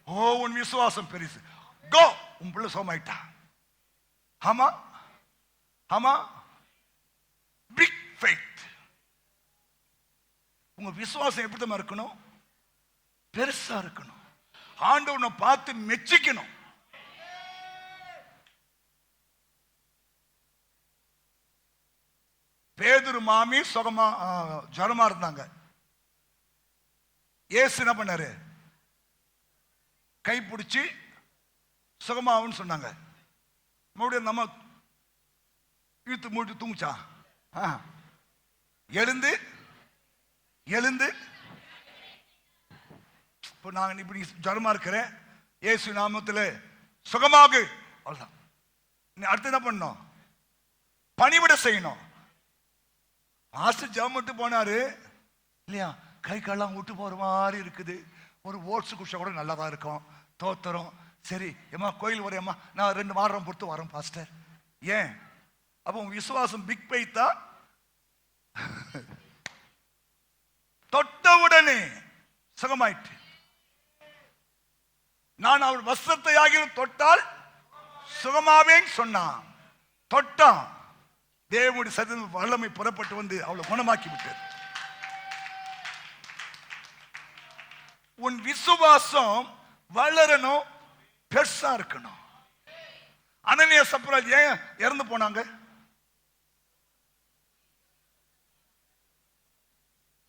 ஓ, உன் விசுவாசம் பெருசு. கோ, உன் பிள்ளை சோமாயிட்டா. ஆமா ஆமா, பிக் ஃபெய்த். உங்க விசுவாசம் எப்படி தான் இருக்கணும்? பெருசா இருக்கணும். ஆண்டவனை பார்த்து மெச்சிக்கணும். பேதுரு மாமி சுகமா ஜரமா இருந்தாங்க. இயேசு என்ன பண்ணாரு? கை பிடிச்சி சுகமாவுன்னு சொன்னாங்க. மறுபடியும் நம்ம இழுத்து மூட்டு தூங்குச்சா? எழுந்து எழுந்து, இப்போ நான் இப்படி ஜரமா இருக்கிறேன், இயேசு நாமத்தில் சுகமாகு, அவ்வளவுதான். அடுத்து என்ன பண்ணணும்? பணிவிட செய்யணும். மாஸ்டர் ஜாமட்டு போனாரு இல்லையா, கை காலெல்லாம் விட்டு போற மாதிரி இருக்குது. ஒரு ஓட்ஸ் குஷா கூட நல்லா தான் இருக்கும், தோத்துறோம். சரி ஏமா கோயில் வரையம்மா, நான் 2 வாரம் பொறுத்து வரேன் பாஸ்டர். ஏன்? அப்போ விசுவாசம் பிக் பைத்தா? தொட்டவுடனே சுகமாயிட்டு. நான் அவர் வஸ்திரத்தை ஆகிலும் தொட்டால் சுகமாவேன்னு சொன்னான். தொட்டான். தேவனுடைய சத்திய வல்லமை புறப்பட்டு வந்து அவளை குணமாக்கி விட்டது. உன் விசுவாசம் வளரணும், பெருசா இருக்கணும். அனனியா சப்ரா ஏன் இறந்து போனாங்க?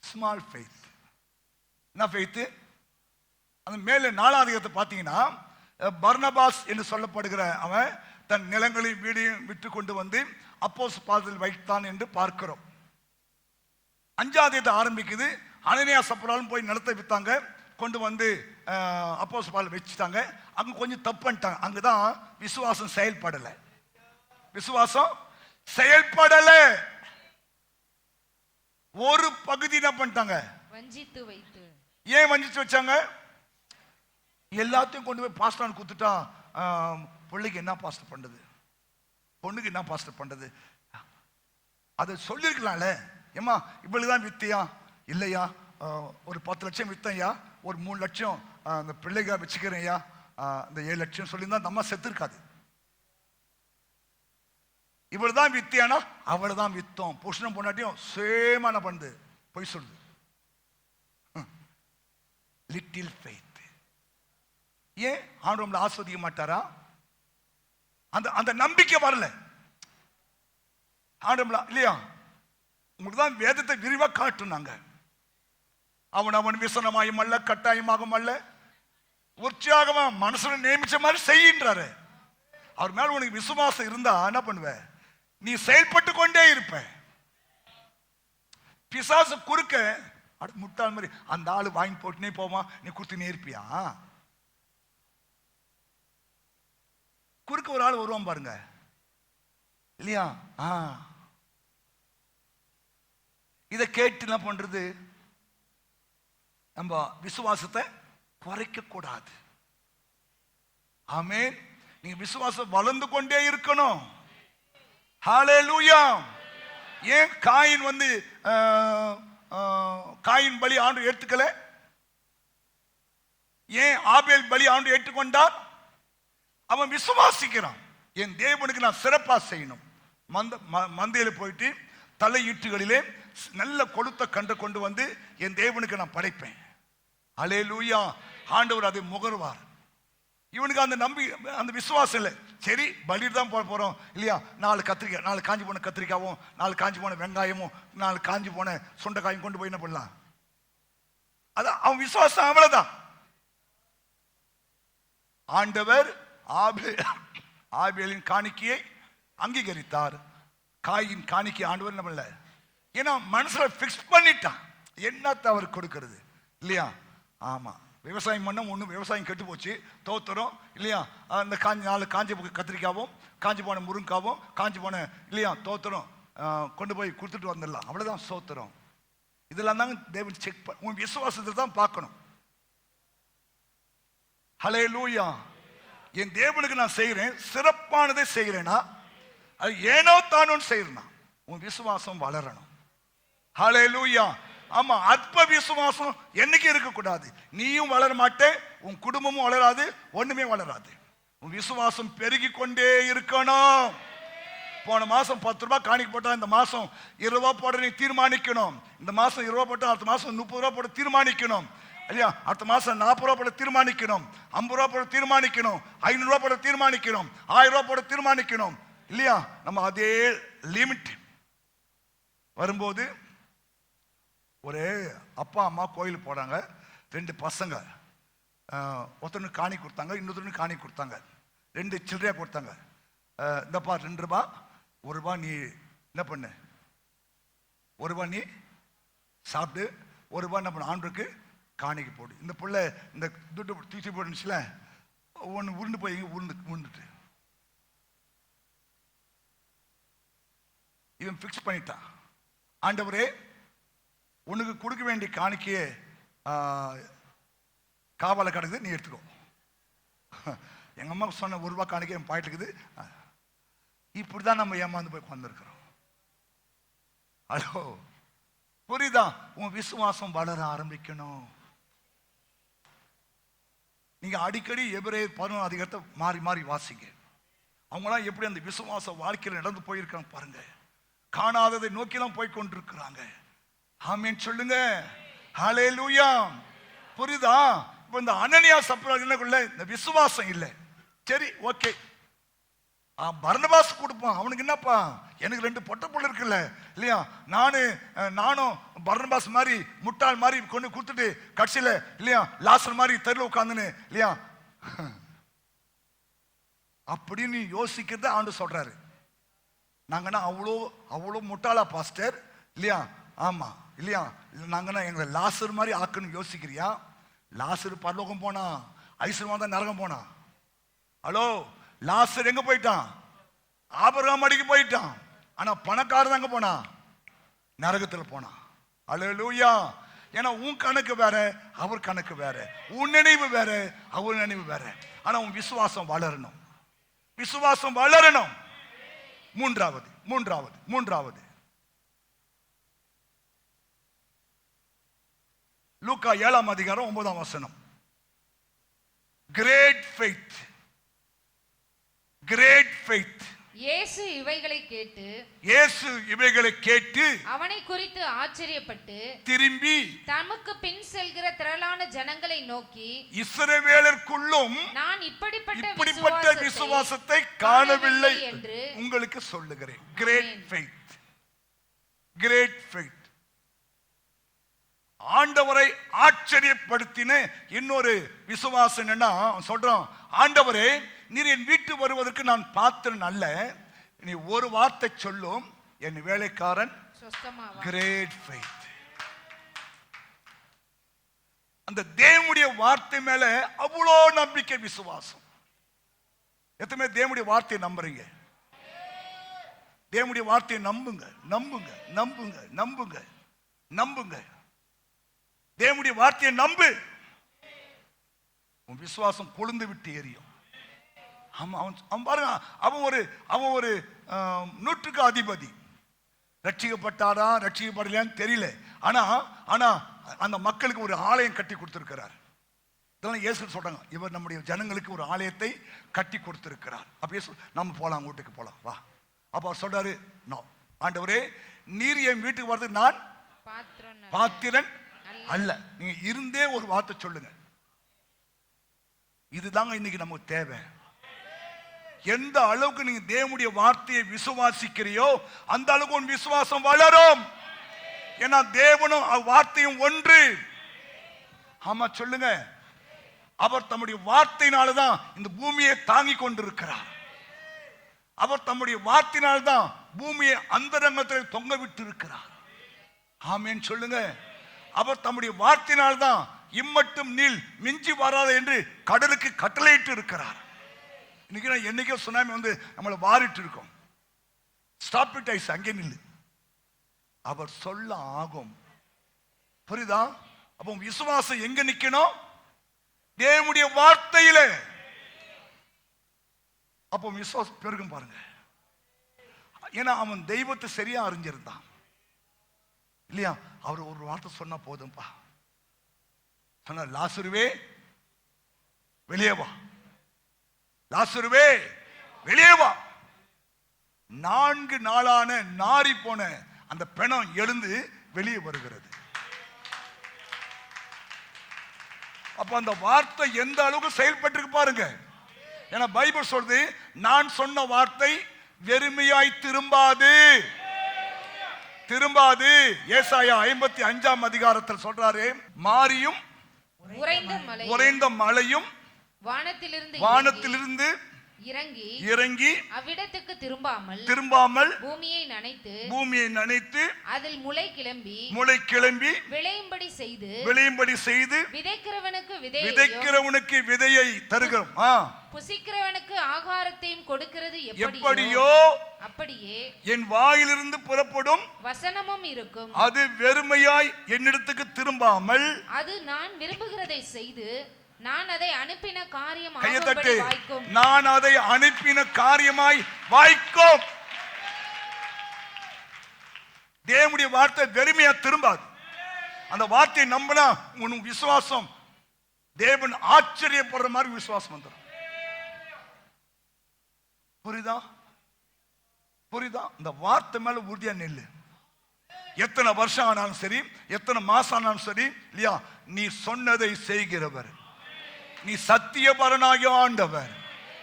Small faith. என்ன ஃபெய்த்? அந்த மேலே 4ஆம் அதிகாரத்தை பார்த்தீங்கன்னா, பர்னபாஸ் என்று சொல்லப்படுகிற அவன் தன் நிலங்களையும் வீடையும் விட்டு கொண்டு வந்து அப்போஸ்தலர் பாதத்தில் வைத்தான் என்று பார்க்கிறோம். 5ஆம் அதிகாரத்தை ஆரம்பிக்குது. அனனியா சப்ராலும் போய் நிலத்தை வித்தாங்க, கொண்டு வந்து அப்போஸ்தலர் பாதத்தில் வச்சுட்டாங்க. அங்க கொஞ்சம் தப்பு பண்ணிட்டாங்க. அங்கதான் விசுவாசம் செயல்படலை. விசுவாசம் செயல்படலை. ஒரு பகுதி என்ன பண்ணிட்டாங்க? வஞ்சித்து வைத்து. ஏன் வஞ்சித்து வச்சாங்க? எல்லாத்தையும் கொண்டு போய் பாஸ்டர் கொடுத்துட்டா பிள்ளைக்கு என்ன பாஸ்டர் பண்றது, பொண்ணுக்கு என்ன பாஸ்டர் பண்றது? அதை சொல்லிருக்கலாம்ல. ஏமா இவ்வளவுதான் வித்தியா? இல்லையா, ஒரு 10 லட்சம் வித்தையா, ஒரு 3 லட்சம் அந்த பிள்ளைக வச்சுக்கிறேன்யா, இந்த 7 லட்சம் சொல்லியிருந்தா நம்ம செத்து இருக்காது. இவ்வளவுதான் வித்தியானா அவ்வளவுதான் வித்தோம். புருஷனும் பொண்டாட்டியும் சேமான பண்ணுது, பொய் சொல்லுது. Little faith. ஏன் ஆண்டவரை ஆஸ்வதிக்க மாட்டாரா? அந்த அந்த நம்பிக்கை வரல ஆண்டவரா இல்லையா? உங்களுக்கு தான் வேதத்தை விரிவா காட்டுனாங்க. அவன் விசனமாயும் அல்ல, கட்டாயமாகவும் அல்ல, உற்சாகமா மனசுல நியமிச்ச மாதிரி செய்கின்றாரு. அவர் மேல உனக்கு விசுவாசம் இருந்தா என்ன பண்ணுவ? நீ செயல்பட்டு கொண்டே இருப்ப. பிசாசு குறுக்க முட்டாள் மாதிரி அந்த ஆளு வாங்கி போட்டுனே போமா, நீ குடுத்துனே இருப்பியா? குறுக்க ஒரு ஆள் வருவான் பாருங்க இல்லையா? இத கேட்டு என்ன பண்றது? நம்ம விசுவாசத்தை குறைக்க கூடாது. ஆமென். நீங்க விசுவாசம் வளர்ந்து கொண்டே இருக்கணும். ஹல்லேலூயா. ஏன் காயின் வந்து காயின் பலி ஆண்டு ஏற்றுக்கல? ஏன் ஆபேல் பலி ஆண்டு ஏற்றுக்கொண்டார்? அவன் விசுவாசிக்கிறான், என் தேவனுக்கு நான் சிறப்பா செய்யணும். மந்தையில போயிட்டு தலையீட்டுகளிலே நல்ல கொழுத்த கண்டு கொண்டு வந்து என் தேவனுக்கு நான் படைப்பேன். ஹல்லேலூயா. ஆண்டவர் அதை முகர்வார். இவனுக்கு அந்த அந்த விசுவாசம் இல்லை. சரி பலி தான் போறோம் இல்லையா, 4 கத்திரிக்காய், 4 காஞ்சி போன கத்திரிக்காவும், 4 காஞ்சி போன வெங்காயமும், 4 காஞ்சி போன சுண்டைக்காயும் கொண்டு போய் என்ன பண்ணலாம்? அதான் அவன் விசுவாசம். அவ்வளவுதான். ஆண்டவர் ஆபேலின் காணிக்கையை அங்கீகரித்தார். காயின் காணிக்கை ஆண்டவர் என்ன பண்ணல. ஏன்னா மனசுல பிக்ஸ் பண்ணிட்டான் என்னத்தை அவர் கொடுக்கிறது இல்லையா? ஆமா, விவசாயம் பண்ண ஒன்று விவசாயம் கெட்டு போச்சு, தோத்துறோம் இல்லையா? அந்த காஞ்சி கத்திரிக்காவும் காஞ்சி போன முருங்காவும் காஞ்சி போன இல்லையா தோத்துறோம் கொண்டு போய் கொடுத்துட்டு வந்துடலாம், அவ்வளோதான் சோத்துறோம். இதெல்லாம் தாங்க தேவன் செக் உன் விசுவாசத்தை தான் பார்க்கணும். ஹல்லேலூயா. என் தேவனுக்கு நான் செய்கிறேன், சிறப்பானதை செய்கிறேனா அது ஏனோ தானோ செய்யறேனா? உன் விசுவாசம் வளரணும். ஹல்லேலூயா. ஆமா, அற்ப விசுவாசம் என்னைக்கு இருக்கக்கூடாது. நீயும் வளர மாட்டே, உன் குடும்பமும் வளராது, ஒண்ணுமே வளராது. உன் விசுவாசம் பெருகி கொண்டே இருக்கணும். போன மாசம் 10 ரூபாய் காணிக்க போட்டா இந்த மாசம் 20 ரூபாய் போட நீ தீர்மானிக்கணும். இந்த மாசம் 20 ரூபாய் போட்டா அடுத்த மாசம் 30 ரூபாய் போட தீர்மானிக்கணும் இல்லையா? அடுத்த மாசம் 40 ரூபாய் போட தீர்மானிக்கணும், 50 ரூபாய் போட தீர்மானிக்கணும், 500 ரூபாய் போட தீர்மானிக்கணும், 1000 ரூபாய் போட தீர்மானிக்கணும் இல்லையா? நம்ம அதே லிமிட் வரும்போது ஒரு அப்பா அம்மா கோயிலுக்கு போறாங்க, 2 பசங்க, ஒருத்தனுக்கு காணி கொடுத்தாங்க, இன்னொருத்தனுக்கு காணி கொடுத்தாங்க, 2 சில்லறையா கொடுத்தாங்க. இந்தப்பா 2 ரூபாய், 1 ரூபாய் நீ என்ன பண்ணு, 1 ரூபாய் நீ சாப்பிட்டு, 1 ரூபாய் என்ன பண்ண ஆண்டுக்கு காணிக்கு போடு. இந்த பிள்ளை இந்த துட்டு தூக்கி போட்டுச்சுல, ஒன்று உருண்டு போய் உருண்டுட்டு இவன் ஃபிக்ஸ் பண்ணிட்டான். ஆண்டவரே, உனக்கு கொடுக்க வேண்டிய காணிக்கையே காவலை கிடக்குது, நீ எடுத்துக்கோ. எங்க அம்மா சொன்ன 1 ரூபாய் காணிக்கை என் பாயிட்டு இருக்குது. இப்படிதான் நம்ம ஏமாந்து போய் வந்திருக்கிறோம். ஹலோ, புரியுதா? உன் விசுவாசம் வளர ஆரம்பிக்கணும். நீங்க அடிக்கடி எபிரேயர் 11 அதிகாரத்தை மாறி மாறி வாசிங்க. அவங்களாம் எப்படி அந்த விசுவாச வாழ்க்கையில் நடந்து போயிருக்காங்க பாருங்க. காணாததை நோக்கிலாம் போய் கொண்டிருக்கிறாங்க. ஆமென் சொல்லுங்க. ஹல்லேலூயா. புரியுதா? இப்போ இந்த அனனியா சப்ராக்குள்ள இந்த விசுவாசம் இல்லை. சரி, ஓகே, பர்னபாஸ் கொடுப்பான். அவனுக்கு என்னப்பா, எனக்கு 2 பொட்ட புள்ள இருக்குல்ல இல்லையா, நானும் பர்னபாஸ் மாதிரி முட்டாள் மாதிரி கொண்டு கொடுத்துட்டு கட்சியில இல்லையா லாசர் மாதிரி தெருவில் உட்காந்துன்னு இல்லையா அப்படின்னு யோசிக்கிறத ஆண்டு சொல்றாரு. நாங்கன்னா அவ்வளோ முட்டாளா பாஸ்டர் இல்லையா? ஆமா இல்லையா? நாங்கன்னா எங்களை லாசர் மாதிரி ஆக்குன்னு யோசிக்கிறியா? லாசர் பரலோகம் போனா, ஐஸ்வர்யமா தான் நரகம் போனா. ஹலோ, லாசர் எங்க போயிட்டான்? ஆபிரகாம் அடிக்கு போயிட்டான். ஆனா பணக்காரன் எங்க போனா? நரகத்துல போனா. ஹல்லேலூயா. ஏன்னா உன் கணக்கு வேற, அவர் கணக்கு வேற, உன் நினைவு வேற, அவர் நினைவு வேற. ஆனா உன் விசுவாசம் வளரணும், விசுவாசம் வளரணும். மூன்றாவது லூக்கா 7ஆம் அதிகாரம் 9ஆம் வசனம். Great faith. இயேசு இவைகளை கேட்டு அவனை குறித்து ஆச்சரியப்பட்டு திரும்பி தமக்கு பின் செல்கிற திரளான ஜனங்களை நோக்கி, இஸ்ரவேலருக்குள்ளும் நான் இப்படிப்பட்ட விசுவாசத்தை காணவில்லை என்று உங்களுக்கு சொல்லுகிறேன். Great faith. ஆண்டவரை ஆச்சரியப்படுத்தின இன்னொரு விசுவாசம் என்னன்னா சொல்றோம், ஆண்டவரே, நீர் என் வீட்டு வருவதற்கு நான் பாத்திரன் அல்ல, நீ ஒரு வார்த்தை சொல்லும், என் வேலைக்காரன். Great faith. அந்த தேவனுடைய வார்த்தை மேல அவ்வளோ நம்பிக்கை, விசுவாசம். எத்தனை தேவனுடைய வார்த்தையை நம்புறீங்க? தேவனுடைய வார்த்தையை நம்புங்க. தேவனுடைய வார்த்தையை நம்பு. உன் விசுவாசம் கொழுந்து விட்டு எரியும். அவன் பாருங்க, அவன் ஒரு 100க்கு அதிபதி. ரட்சிக்கப்பட்டாரா ரட்சிக்கப்படலையான்னு தெரியல. ஆனா அந்த மக்களுக்கு ஒரு ஆலயம் கட்டி கொடுத்திருக்கிறார். இதெல்லாம் இயேசு சொல்றாங்க, இவர் நம்முடைய ஜனங்களுக்கு ஒரு ஆலயத்தை கட்டி கொடுத்திருக்கிறார். அப்படியே நம்ம போலாம், வீட்டுக்கு போலாம் வா. அப்ப அவர் சொல்றாரு, ஆண்டவரே, நீர் என் வீட்டுக்கு வர்றதுக்கு நான் பாத்திரன் அல்ல. நீங்க இருந்தே ஒரு வார்த்தை சொல்லுங்க. இதுதாங்க இன்னைக்கு நமக்கு தேவை. எந்த அளவுக்கு நீங்க தேவனுடைய வார்த்தையை விசுவாசிக்கிறியோ அந்த அளவுக்கு உன் விசுவாசம் வளரும். ஏன்னா தேவனும் வார்த்தையும் ஒன்று. ஆமா சொல்லுங்க. அவர் தம்முடைய வார்த்தையினால்தான் இந்த பூமியை தாங்கி கொண்டிருக்கிறார். அவர் தம்முடைய வார்த்தையினால்தான் பூமியை அந்தரங்கத்தில் தொங்க விட்டு இருக்கிறார். ஆமேன் சொல்லுங்க. அவர் தம்முடைய வார்த்தையினால்தான் இம்மட்டும் நீல் மிஞ்சி வராத என்று கடலுக்கு கட்டளையிட்டு இருக்கிறார். இன்னைக்கு நான் என்னைக்கோ சுனாமி வந்து நம்மளை வாரிட்டு இருக்கோம். ஸ்டாப் இட் ஐஸ், அங்கே நில்லு, அவர் சொல்ல ஆகும். புரியுதா? அப்போ விசுவாசம் எங்க நிக்கணும்? தேவனுடைய வார்த்தையில. அப்போ விசுவாசம் பெருகும் பாருங்க. ஏன்னா அவன் தெய்வத்தை சரியா அறிஞ்சிருந்தான் இல்லையா? அவர் ஒரு வார்த்தை சொன்னா போதும்பா. சொன்னா, லாசருவே வெளியே வா, லாசருவே வெளியே வா. 4 நாளான நாரி போன அந்த பிணம் எழுந்து வெளியே வருகிறது. அப்ப அந்த வார்த்தை எந்த அளவுக்கு செயல்பட்டு பாருங்க. ஏன்னா பைபிள் சொல்றது, நான் சொன்ன வார்த்தை வெறுமையாய் திரும்பாது. திரும்பாது. ஏசாயா 55ஆம் அதிகாரத்தில் சொல்றாரு, மாரியும் உறைந்த மழையும் வானத்திலிருந்து இறங்கி அவ்விடத்துக்கு திரும்பாமல் பூமியை நனைத்து அதில் முளை கிளம்பி விளையும்படி செய்து விதைக்கிறவனுக்கு விதையை தருகிறோம், புசிக்கிறவனுக்கு ஆகாரத்தையும் கொடுக்கிறது எப்படியோ அப்படியே என் வாயிலிருந்து புறப்படும் வசனமும் இருக்கும். அது வெறுமையாய் என்னிடத்துக்கு திரும்பாமல் அது நான் விரும்புகிறதை செய்து நான் அதை அனுப்பின காரியமாய் வாய்க்கும். தேவனுடைய வார்த்தை வெறுமையா திரும்பாது. அந்த வார்த்தையை நம்பினா உன் விசுவாசம் தேவன் ஆச்சரியப்படுற மாதிரி விசுவாசம் வந்துடும். புரியுதா? இந்த வார்த்தை மேல உறுதியா நெல்லு. எத்தனை வருஷம் ஆனாலும் சரி, எத்தனை மாசம் ஆனாலும் சரி இல்லையா, நீ சொன்னதை செய்கிறவர், நீ சத்தியபரனாகிய ஆண்டவர்,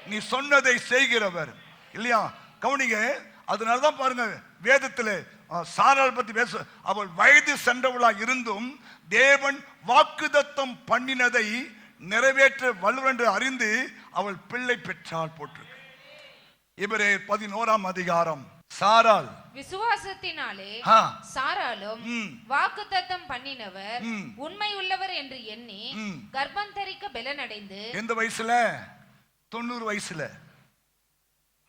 நீ சொன்னதை செய்கிறவர் இல்லையா? கவனிங்க. அதனாலதான் பாருங்க, வேதத்தில் சாராள் பத்தி பேச, அவள் வயது சென்றவளா இருந்தும் தேவன் வாக்குத்தத்தம் பண்ணினதை நிறைவேற்ற வல்லவர் என்று அறிந்து அவள் பிள்ளை பெற்றாள் போட்டிருக்கு. எபிரேயர் 11ஆம் அதிகாரம். சாராள் விசுவாசத்தினாலே சாராளும் வாக்குத்தத்தம் பண்ணினவர் உண்மை உள்ளவர் என்று எண்ணி கர்ப்பம் தரிக்க பலனடைந்து. எந்த வயசுல? 90 வயசுல.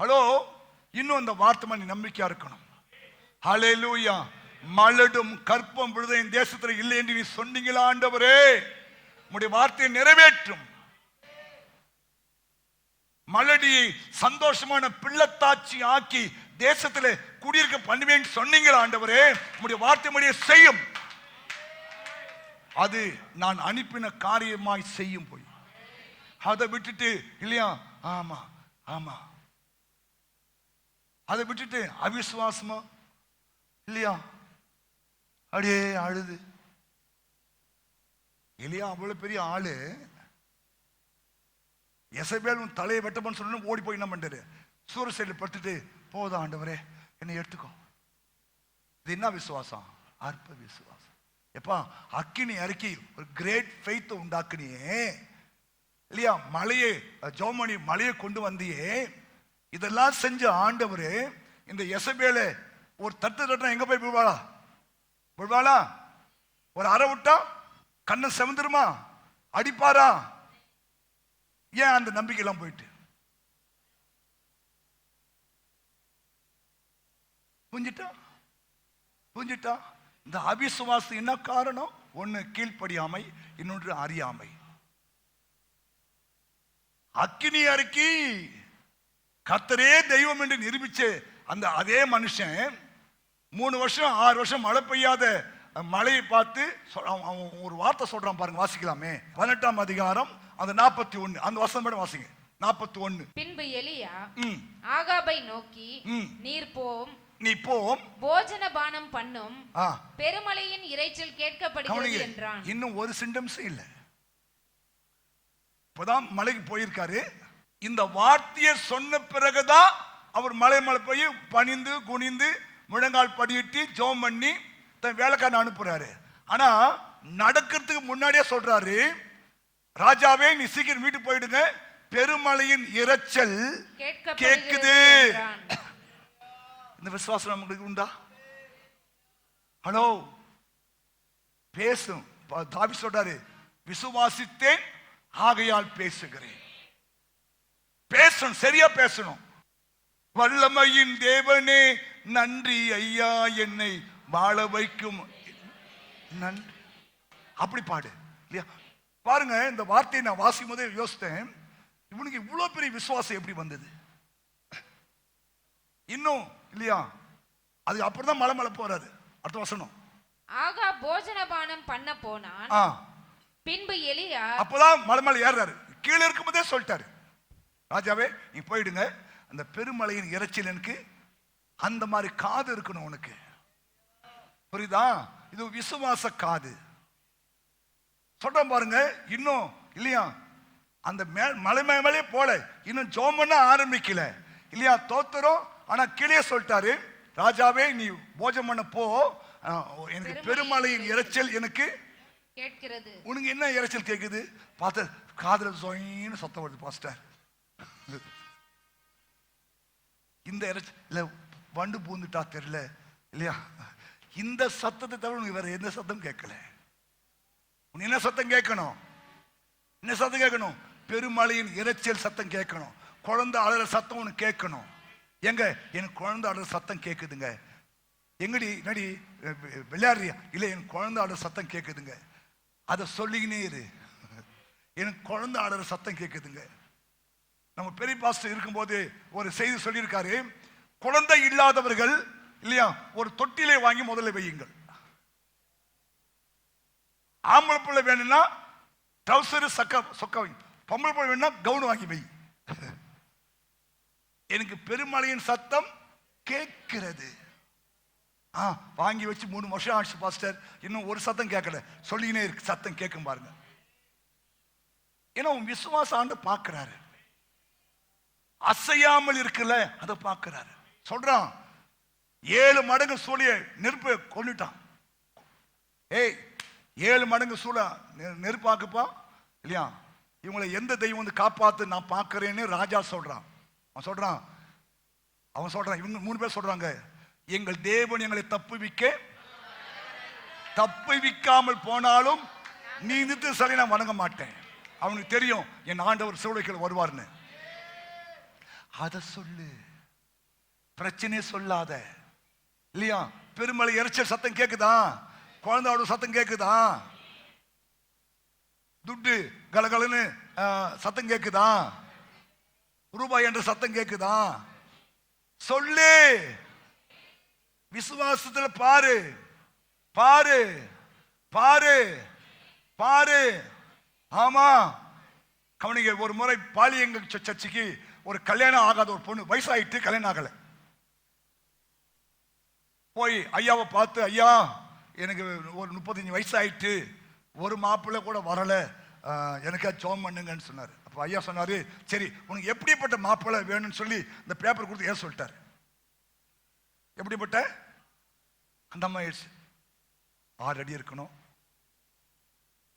ஹலோ, இன்னும் அந்த வார்த்தை மாதிரி நம்பிக்கையா இருக்கணும். ஹல்லேலூயா. மலடும் கற்பம் விழுத இந்த தேசத்துல இல்லை என்று நீ சொன்னீங்களா ஆண்டவரே, உம்முடைய வார்த்தையை நிறைவேற்றும். மலடியை சந்தோஷமான பிள்ளைத்தாட்சி ஆக்கி தேசத்துல குடியிருக்க பண்ணுவேன் சொன்னீங்களா ஆண்டவரே, உம்முடைய வார்த்தை முடிய செய்யும். அது நான் அனுப்பின காரியமாய் செய்யும். போய் அதை விட்டுட்டு இல்லையா, ஆமா ஆமா, அதை விட்டுட்டு அவிசுவாசமா இல்லையா அப்படியே அழுது. இல்லையா அவ்வளவு பெரிய ஆளு, எசபேல் உன் தலையை வெட்டப்பன்னு சொல்லணும், ஓடி போய் என்ன பண்றாரு, சூரசைடில் படுத்துட்டு, போதா ஆண்டவரே என்னை எடுத்துக்கோ. இது என்ன விசுவாசம்? அற்ப விசுவாசம். எப்பா அக்கினி அறிக்கை ஒரு கிரேட் ஃபெய்த் உண்டாக்குனியே இல்லையா, மலையை ஜோமணி மலையை கொண்டு வந்தியே, இதெல்லாம் செஞ்ச ஆண்டவரு இந்த எசபேல ஒரு தட்டு எங்க போய் விழுவாளா? ஒரு அறை விட்டா கண்ணை செவந்துருமா? அடிப்பாரா? ஏன் அந்த நம்பிக்கை எல்லாம் போயிட்டு புரிஞ்சிட்டா? இந்த அவிசுவாசம் என்ன காரணம்? ஒன்னு கீழ்ப்படியாமை, இன்னொன்று அறியாமை. அக்கினி அறிக்கை கர்த்தரே தெய்வம் என்று நிரூபிச்ச அந்த அதே மனுஷன் 3 வருஷம் 6 வருஷம் மழை பெய்யாத மழையை பார்த்து ஒரு வார்த்தை சொல்றான் பாருங்க, வாசிக்கலாமே. 18ஆம் அதிகாரம் அந்த 41 அந்த வசனம் மட்டும் வாசிங்க. 41. பின்பு எலியா ஆகாபை நோக்கி, நீ போம் போஜன பானம் பண்ணும், பெருமழையின் இரைச்சல் கேட்கப்படுகிறது என்றான். இன்னும் ஒரு சிம்டம்ஸ் இல்ல, இப்பதான் மலைக்கு போயிருக்காரு. இந்த வார்த்தையை சொன்ன பிறகுதான் அவர் மலை போய் பணிந்து குனிந்து முழங்கால் படியிட்டு ஜெபம் பண்ணி தன் வேலைக்காரன் அனுப்புறாரு. ஆனா நடக்கிறதுக்கு முன்னாடியே சொல்றாரு, ராஜாவே நீ சீக்கிரம் வீட்டுக்கு போயிடுங்க, பெருமழையின் இரைச்சல் கேட்குது. இந்த விசுவாசம் நமக்கு உண்டா? ஹலோ, பேசும். தாவீது சொல்றாரு, விசுவாசித்தேன் ஆகையால் பேசுகிறேன். பேசணும், சரியா பேசணும். வல்லமையின் தேவனே நன்றி ஐயா, என்னை வாழ வைக்கும் நன்றி. அப்படி பாடு இல்லையா? பாருங்க, இந்த வார்த்தையை நான் வாசிக்கும் போதே யோசித்தேன், இவனுக்கு இவ்வளவு பெரிய விசுவாசம் எப்படி வந்தது? இன்னும் இல்லையா? அது அப்படிதான் மலை மலை போறாரு. அடுத்த வசனம், ஆகா போஜனபானம் பண்ண போனான். பின்பு எலியா, அப்பதான் மலை மலை ஏறாரு. கீழே இருக்கும் போதே சொல்லிட்டாரு, ராஜாவே நீ போயிடுங்க, அந்த பெருமலையின் இறைச்சல் எனக்கு அந்த மாதிரி காது இருக்கணும் உனக்கு. புரியுதா? இது விசுவாச காது. சொல்றேன் பாருங்க. இன்னும் இல்லையா, அந்த மலை மேலே போல, இன்னும் ஜோம் பண்ண ஆரம்பிக்கல இல்லையா? தோத்துறோம். ஆனா கீழே சொல்லிட்டாரு, ராஜாவே நீ போஜனம் பண்ண போ, எனக்கு பெருமலையின் இறைச்சல் எனக்கு கேட்கிறது. உனக்கு என்ன இறைச்சல் கேட்குது? பார்த்த காதுல சொயின்னு சத்தம் வருது பாஸ்டர். இந்த இறைச்சல் இல்ல, வண்டு பூந்துட்டா தெரியல இல்லையா? இந்த சத்தத்தை தவிர உனக்கு வேற எந்த சத்தம் கேட்கல. உனக்கு என்ன சத்தம் கேட்கணும்? என்ன சத்தம் கேட்கணும்? பெருமலையின் இறைச்சல் சத்தம் கேட்கணும். குழந்தை அழுற சத்தம் உனக்கு கேட்கணும். எங்க எனக்கு குழந்தை அழுற சத்தம் கேட்குதுங்க. எங்கடி நடி விளையாடுறியா? இல்லை, என் குழந்தை அழுற சத்தம் கேட்குதுங்க. அதை சொல்லிக்கினே இரு. எனக்கு குழந்தை அழுற சத்தம் கேட்குதுங்க. நம்ம பெரிய பாஸ்டர் இருக்கும்போது ஒரு செய்தி சொல்லியிருக்காரு, குழந்தை இல்லாதவர்கள் இல்லையா, ஒரு தொட்டிலே வாங்கி முதல்ல வையுங்கள். ஆம்பளை பிள்ளை வேணும்னா ட்ரௌசர் சொக்க வை, பொம்பளை பிள்ளை வேணும்னா கவுன் வாங்கி வை. எனக்கு பெருமலையின் சத்தம் கேட்கிறது. வாங்கி வச்சு 3 வருஷம் ஆச்சு பாஸ்டர், இன்னும் ஒரு சத்தம் கேட்கல. சொல்லினே இருக்கு, சத்தம் கேட்கும் பாருங்க. ஏன்னா உன் விசுவாசம் ஆண்டு பார்க்கிறாரு. அசையாமல் இருக்குல்ல, அதை பார்க்கிறாரு. சொல்றான், 7 மடங்கு சூழிய நெருப்பு கொண்டுட்டான். ஏய், 7 மடங்கு சூழ நெருப்பாக்குப்பா இல்லையா? இவங்களை எந்த தெய்வம் வந்து காப்பாத்து நான் பார்க்கிறேன்னு ராஜா சொல்றான். அவன் சொல்றான் இவங்க 3 பேர் சொல்றாங்க, எங்கள் தேவன் எங்களை தப்புவிக்காமல் போனாலும் நீ நிறுத்து சரி, நான் வணங்க மாட்டேன். அவனுக்கு தெரியும் என் ஆண்டவர் சூளைகள் வருவார்னு. அத சொல்லு, பிரச்சனையே சொல்லாத இல்லையா? பெருமலை இறைச்சல் சத்தம் கேக்குதா? குழந்தையோட சத்தம் கேக்குதா? துட்டு கலகலன்னு சத்தம் கேக்குதா? ரூபாய் என்ற சத்தம் கேக்குதா? சொல்லு. விசுவாசத்துல பாரு பாரு பாரு பாரு. ஆமா, கவனிங்க. ஒரு முறை பாலியங்க சர்ச்சைக்கு ஒரு கல்யாணம் ஆகாத ஒரு பொண்ணு, வயசாயிட்டு கல்யாணம் ஆகல, போய் ஐயாவை பார்த்து, ஐயா எனக்கு ஒரு 35 வயசு ஆயிட்டு, ஒரு மாப்பிள்ளை கூட வரல, எனக்கு ஜோம் பண்ணுங்கன்னு சொன்னார். அப்போ ஐயா சொன்னாரு, சரி உனக்கு எப்படிப்பட்ட மாப்பிள்ளை வேணும்னு சொல்லி இந்த பேப்பர் கொடுத்து ஏன் சொல்லிட்டாரு. எப்படிப்பட்ட அந்த அம்மா 6 அடி இருக்கணும்,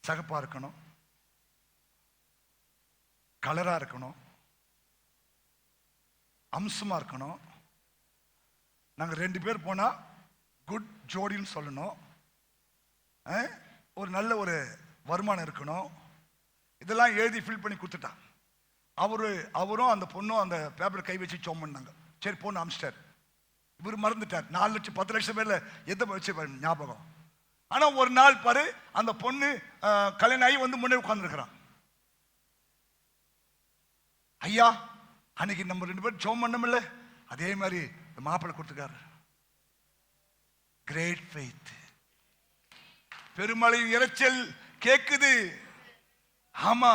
சகப்பா இருக்கணும், கலரா இருக்கணும், அம்சமா இருக்கணும். நாங்க 2 பேர் போனா குட் ஜோடின்னு சொல்லணும், ஒரு நல்ல ஒரு வருமானம் இருக்கணும். இதெல்லாம் எழுதி ஃபில் பண்ணி கொடுத்துட்டான். அவரும் அந்த பொண்ணும் அந்த பேப்பர் கை வச்சு சோம் பண்ணாங்க. சரி பொண்ணு அமிச்சிட்டார். இவர் மறந்துட்டார். 4 லட்சம் 10 லட்சம் பேர்ல எதை வச்சு ஞாபகம். ஆனா ஒரு நாள் பாரு, அந்த பொண்ணு கல்யாணம் ஆகி வந்து முன்னே உட்கார்ந்துருக்கிறான். ஐயா அன்னைக்கு நம்ம 2 பேரும் ஜோம் பண்ணமில்ல, அதே மாதிரி மாப்பிள்ளை கொடுத்துக்காரு. Great faith. பெருமலையின் இறைச்சல் கேக்குது. ஆமா,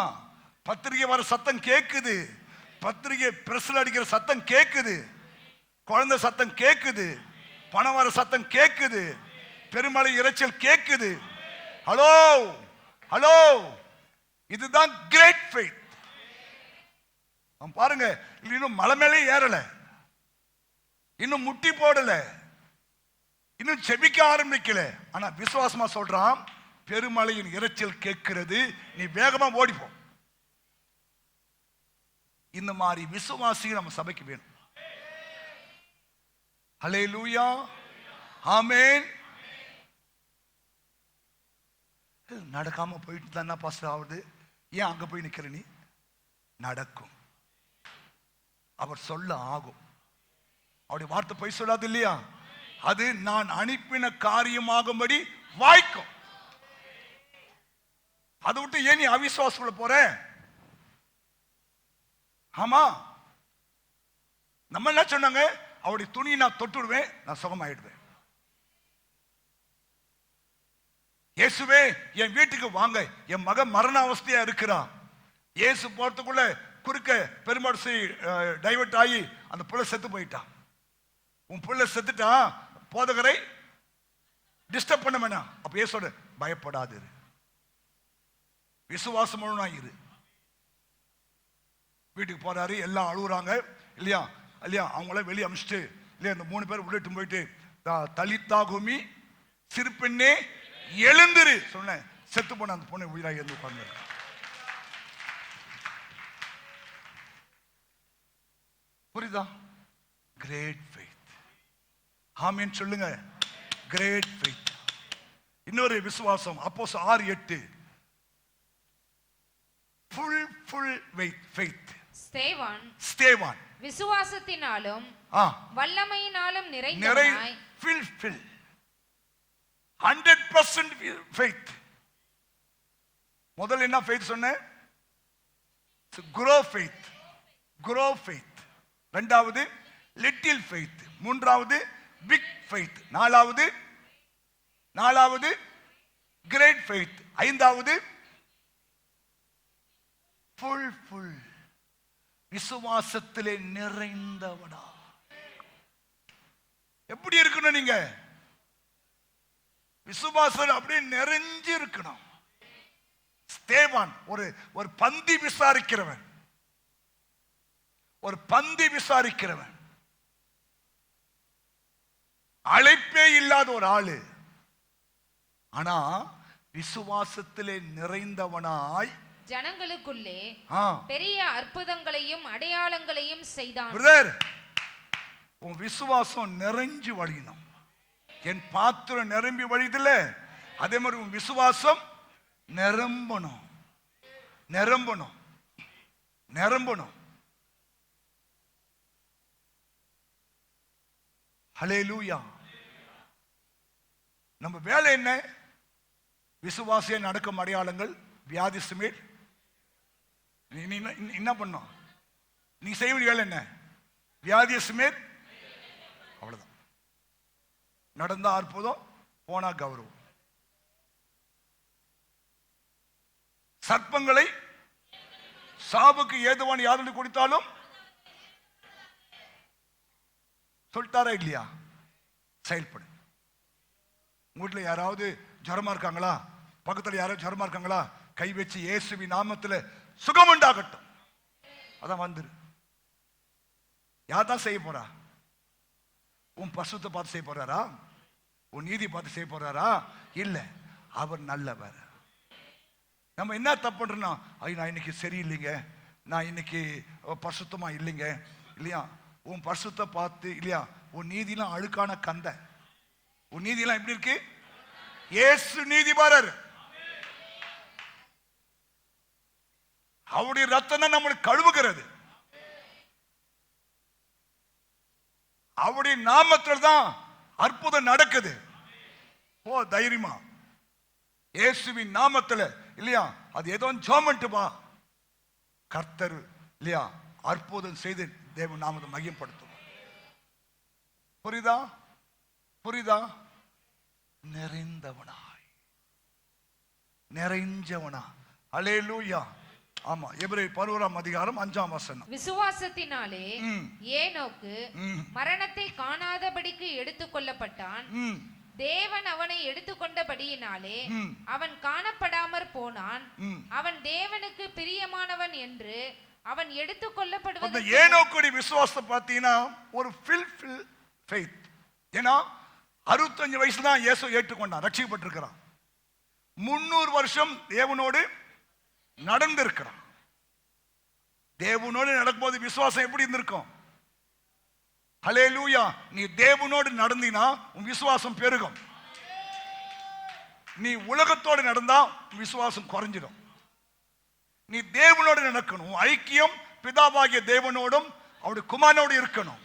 பத்திரிகை வர சத்தம் கேக்குது, பத்திரிகை பிரஸ்ல அடிக்கிற சத்தம் கேக்குது, குழந்தை சத்தம் கேக்குது, பணம் வர சத்தம் கேக்குது, பெருமலை இறைச்சல் கேக்குது. ஹலோ ஹலோ, இதுதான் கிரேட் ஃபெய்த். பாருங்க, இன்னும் மலை மேலே ஏறல, இன்னும் முட்டி போடல, இன்னும் செபிக்க ஆரம்பிக்கல. ஆனா விசுவாசமா சொல்றான், பெருமலையின் இறைச்சல் கேட்கிறது, நீ வேகமா ஓடிப்போ. இந்த மாதிரி விசுவாசிகள் நம்ம சபைக்கு வேணும். ஹல்லேலூயா, ஆமென். நடக்காம போயிட்டு தானே பாஸ்டர் ஆகுது, ஏன் அங்க போய் நிக்கிற நீ? நடக்கும், அவர் சொல்ல ஆகும். அவருடைய வார்த்தை போய் சொல்லாது இல்லையா? அது நான் அனுப்பின காரியமாகும்படி வாய்க்கும். அதை விட்டு ஏன் நீ அவிசுவாசத்துல போற? ஆமா, நம்ம என்ன சொன்னாங்க? அவருடைய துணியை நான் தொட்டுடுவேன், நான் சுகமாயிடுவேன். இயேசுவே என் வீட்டுக்கு வாங்க, என் மகன் மரண அவஸ்தையா இருக்கிறான். இயேசு போறதுக்குள்ள குறுக்க பெருமாள் டைவர்ட் ஆகி அந்த புள்ள செத்து போயிட்டான். உன் புள்ள செத்துட்டான், போதகரை டிஸ்டர்ப் பண்ண வேணாம். அப்ப இயேசோட பயப்படாது, விசுவாசமான இரு. வீட்டுக்கு போறாரு, எல்லாம் அழுகுறாங்க இல்லையா இல்லையா? அவங்கள வெளியே அமிச்சிட்டு இல்லையா, இந்த 3 பேர் உள்ளிட்டு போயிட்டு தலித்தாகுமி சிறுபெண்ணே எழுந்துரு சொன்ன, செத்து போன அந்த பொண்ணை உயிராக இருந்து உட்கார்ந்து. புரியுதா? Great faith. ஆமென் சொல்லுங்க. Great faith. இன்னொரு விசுவாசம் அப்போஸ்தலர் 6:8. Full faith. ஸ்தேவான் விசுவாசத்தினாலும் வல்லமையினாலும் நிறைந்தவனாய், 100% faith. முதல்ல என்ன faith சொன்னேன்? grow faith. இரண்டாவது little faith. மூன்றாவது big faith. நாலாவது great faith. ஐந்தாவது full விசுவாசத்திலே நிறைந்தவனா. எப்படி இருக்கணும் நீங்க? விசுவாசம் அப்படியே நிறைஞ்சு இருக்கணும். ஸ்தேவான் ஒரு பந்தி விசாரிக்கிறவன், அழைப்பே இல்லாத ஒரு ஆளு, ஆனா விசுவாசத்திலே நிறைந்தவனாய் ஜனங்களுக்குள்ளே பெரிய அற்புதங்களையும் அடையாளங்களையும் செய்தான். உன் விசுவாசம் நிறைஞ்சு வழியணும். என் பாத்திரம் நிரம்பி வழிதில்ல, அதே மாதிரி உன் விசுவாசம் நிரம்பணும். ஹல்லேலூயா. நம்ம வேலை என்ன? விசுவாசிய நடக்கும் அடையாளங்கள், வியாதி சுமேல். என்ன பண்ணும்? நீ செய்ய வேண்டிய வேலை என்ன? வியாதிய சுமேல். அவ்வளவுதான். நடந்தா அற்புதம், போனா கௌரவம். சர்ப்பங்களை சாவுக்கு ஏதுவான யாருன்னு கொடுத்தாலும் சொல்லிட்டாரா இல்லையா? செயல்படு. வீட்டுல யாராவது ஜுரமா இருக்காங்களா? பக்கத்துல யாராவது ஜுரமா இருக்காங்களா? கை வச்சு இயேசுவின் நாமத்துல சுகம் உண்டாகட்டும். அதான் வந்துரு. யார் தான் செய்ய போறா? உன் பசுத்தை பார்த்து செய்ய போறாரா? உன் நீதி பார்த்து செய்ய போறாரா? இல்ல, அவர் நல்லவர். நம்ம என்ன தப்பு பண்றோம்? நான் இன்னைக்கு சரியில்லைங்க, நான் இன்னைக்கு பசுத்தமா இல்லைங்க இல்லையா? உன் பசுத்தை பார்த்து இல்லையா? உன் நீதிலாம் அழுக்கான கந்த. உன் நீதிலாம் எப்படி இருக்கு? இயேசு நீதிபரர். அவருடைய ரத்தம் தான் நம்மளை கழுவுகிறது. அவருடைய நாமத்தில் தான் அற்புதம் நடக்குது. ஓ தைரியமா இயேசுவின் நாமத்தில் இல்லையா? அது ஏதோ ஜோமன்ட்டுமா, கர்த்தர் இல்லையா அற்புதம் செய்து தேவ நாமத்தை மகிமைப்படுத்தும். புரியுதா? நிறைஞ்சவனா. அல்லேலூயா. ஆமா, எபிரேயர் 11ஆம் அதிகாரம் 5ஆம் வசனம். விசுவாசத்தினாலே ஏனோக்கு மரணத்தை காணாதபடிக்கு எடுத்துக் கொள்ளப்பட்டான். தேவன் அவனை எடுத்துக்கொண்டபடியினாலே அவன் காணப்படாமற் போனான். அவன் தேவனுக்கு பிரியமானவன் என்று அவன் எடுத்துக் கொள்ளப்படுவது. ஏனோக்குடைய விசுவாசத்தை பார்த்தீங்கன்னா ஒரு ஃபெய்த். ஏன்னா 65 வயசுல தான் இயேசு ஏற்றுக்கொண்டான், ரட்சிக்கப்பட்டிருக்கிறான். 300 வருஷம் தேவனோடு நடந்திருக்கிறான். தேவனோடு நடக்கும்போது விசுவாசம் எப்படி இருந்திருக்கும்? ஹல்லேலூயா. நீ தேவனோடு நடந்தினா உன் விசுவாசம் பெருகும். நீ உலகத்தோடு நடந்தா விசுவாசம் குறைஞ்சிடும். நீ தேவனோடு நடக்கணும். ஐக்கியம் பிதாவாகிய தேவனோடும் அவருடைய குமாரனோடு இருக்கணும்.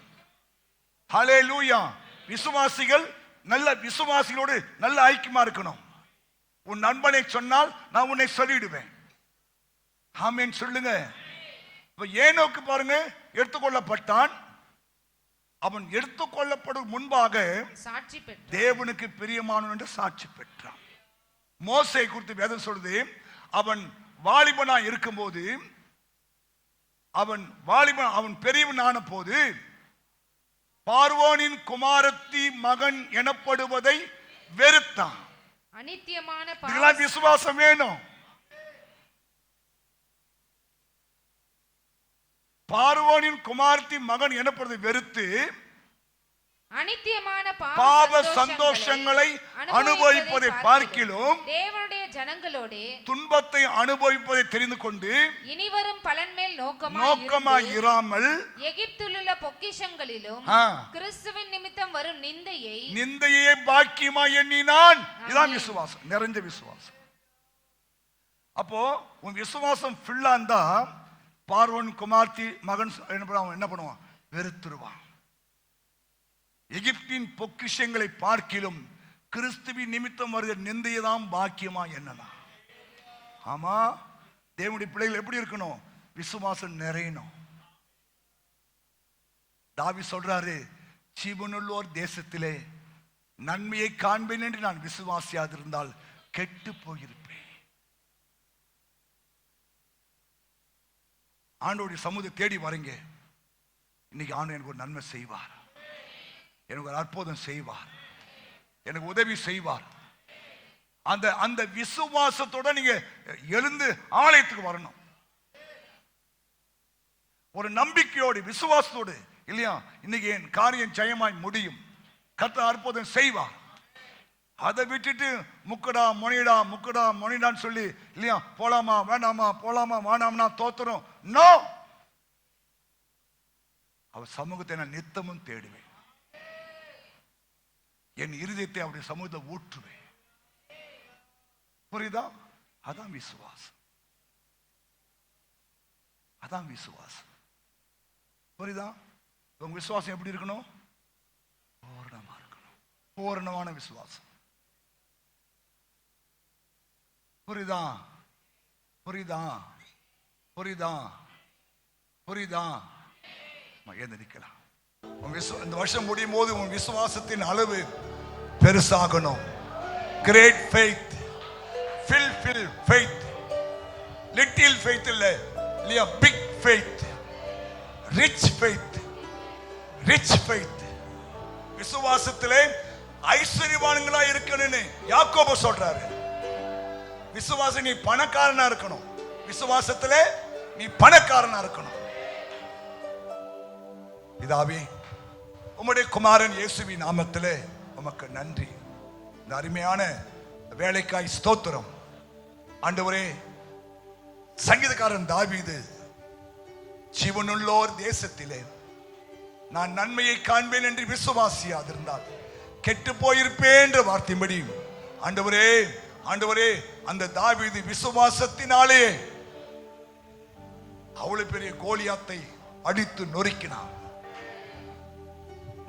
ஹல்லேலூயா. விசுவாசிகள் நல்ல விசுவாசிகளோடு நல்ல ஐக்கியமா இருக்கணும். உன் நண்பனை சொன்னால் நான் உன்னை சொல்லிடுவேன். ஆமென் சொல்லுங்க. ஏனோக்கு பாருங்க, எடுத்துக்கொள்ளப்பட்டான். அவன் எடுத்துக்கொள்ளப்படும் முன்பாக சாட்சி பெற்றான், தேவனுக்கு பிரியமானவன் என்று சாட்சி பெற்றான். மோசே குறித்து வேதம் சொல்லுது, அவன் வாலிபனா இருக்கும்போது, அவன் பெரியவனான போது பார்வோனின் குமாரத்தி மகன் எனப்படுவதை வெறுத்தான். அநித்தியமான விசுவாசம் வேணும். பார்வோனின் குமாரத்தி மகன் எனப்படுவதை வெறுத்து அநித்தியமான பாவ சந்தோஷங்களை அனுபவிப்பதை பார்க்கிலும் தேவனுடைய ஜனங்களோடு துன்பத்தை அனுபவிப்பதை தெரிந்து கொண்டு இனிவரும் பலன் மேல் நோக்கமாய் இராமல் எகிப்திலுள்ள பொக்கிஷங்களிலும் கிறிஸ்துவின் நிமித்தம் வரும் நிந்தையை பாக்கியமாய் எண்ணினான். இதான் விசுவாசம், நிறைஞ்ச விசுவாசம். அப்போ உன் விசுவாசம் ஃபுல்லா இருந்தா பார்வோன் குமார்த்தி மகன் என்ன பண்ணுவான்? வெறுத்துருவான். எகிப்தின் பொக்கிஷங்களை பார்க்கிலும் கிறிஸ்துவின் நிமித்தம் வருகிற நிந்தையை தான் பாக்கியமா என்னன்னா. ஆமா, தேவனுடைய பிள்ளைகள் எப்படி இருக்கணும்? விசுவாசம் நிறையணும். தாவீது சொல்றாரு, ஜீவனுள்ளோர் தேசத்திலே நன்மையை காண்பேன் என்று நான் விசுவாசியாதிருந்தால் கெட்டு போயிருப்பேன். ஆண்டோடைய சமூகத்தை தேடி வரீங்க. இன்னைக்கு ஆண்டு எனக்கு ஒரு நன்மை செய்வார், எனக்கு ஒரு அற்புதம் செய்வார், எனக்கு உதவி செய்வார். அந்த விசுவாசத்தோட நீங்க எழுந்து ஆலயத்துக்கு வரணும். ஒரு நம்பிக்கையோடு விசுவாசத்தோடு இல்லையா, இன்னைக்கு என் காரியம் ஜெயமாய் முடியும், கர்த்தர் அற்புதம் செய்வார். அதை விட்டுட்டு முக்கடா மொனிடான்னு சொல்லி இல்லையா, போலாமா வேண்டாமா, போலாமா வேண்டாம்னா தோத்துறோம். நோ, அவர் சமூகத்தை நான் நித்தமும் தேடுவேன். என் இருதயத்தை அவருடைய சமூகத்தை ஊற்றுவேன். புரியுதா? அதான் விசுவாசம். அதான் விசுவாசம். புரியுதா? உங்க விசுவாசம் எப்படி இருக்கணும்? பூரணமா இருக்கணும். பூரணமான விசுவாசம். புரியுதா? புரியுதா? புரியுதா? புரியுதா? நிக்கலாம். இந்த வருஷம் முடியும் போது உன் விசுவாசத்தின் அளவு பெருசாகணும். Great faith, full faith, little faith இல்லையா, பிக் ஃபெய்த், ரிச் ஃபெய்த். விசுவாசத்திலே ஐஸ்வர்யவான்களா இருக்கணும்னு யாக்கோபு சொல்றாரு. விசுவாசம் நீ பணக்காரனா இருக்கணும். விசுவாசத்திலே நீ பணக்காரனா இருக்கணும். பிதாவே, உம்முடைய குமாரன் இயேசுவின் நாமத்திலே உமக்கு நன்றி. இந்த அருமையான வேலைக்காய் ஸ்தோத்திரம். ஆண்டவரே, சங்கீதக்காரன் தாவீது, ஜீவனுள்ளோர் தேசத்திலே நான் நன்மையை காண்பேன் என்று விசுவாசியாதிருந்தால் கெட்டு போயிருப்பேன் என்ற வார்த்தையின்படி ஆண்டவரே அந்த தாவீது விசுவாசத்தினாலே அவ்வளவு பெரிய கோலியாத்தை அடித்து நொறுக்கினான்.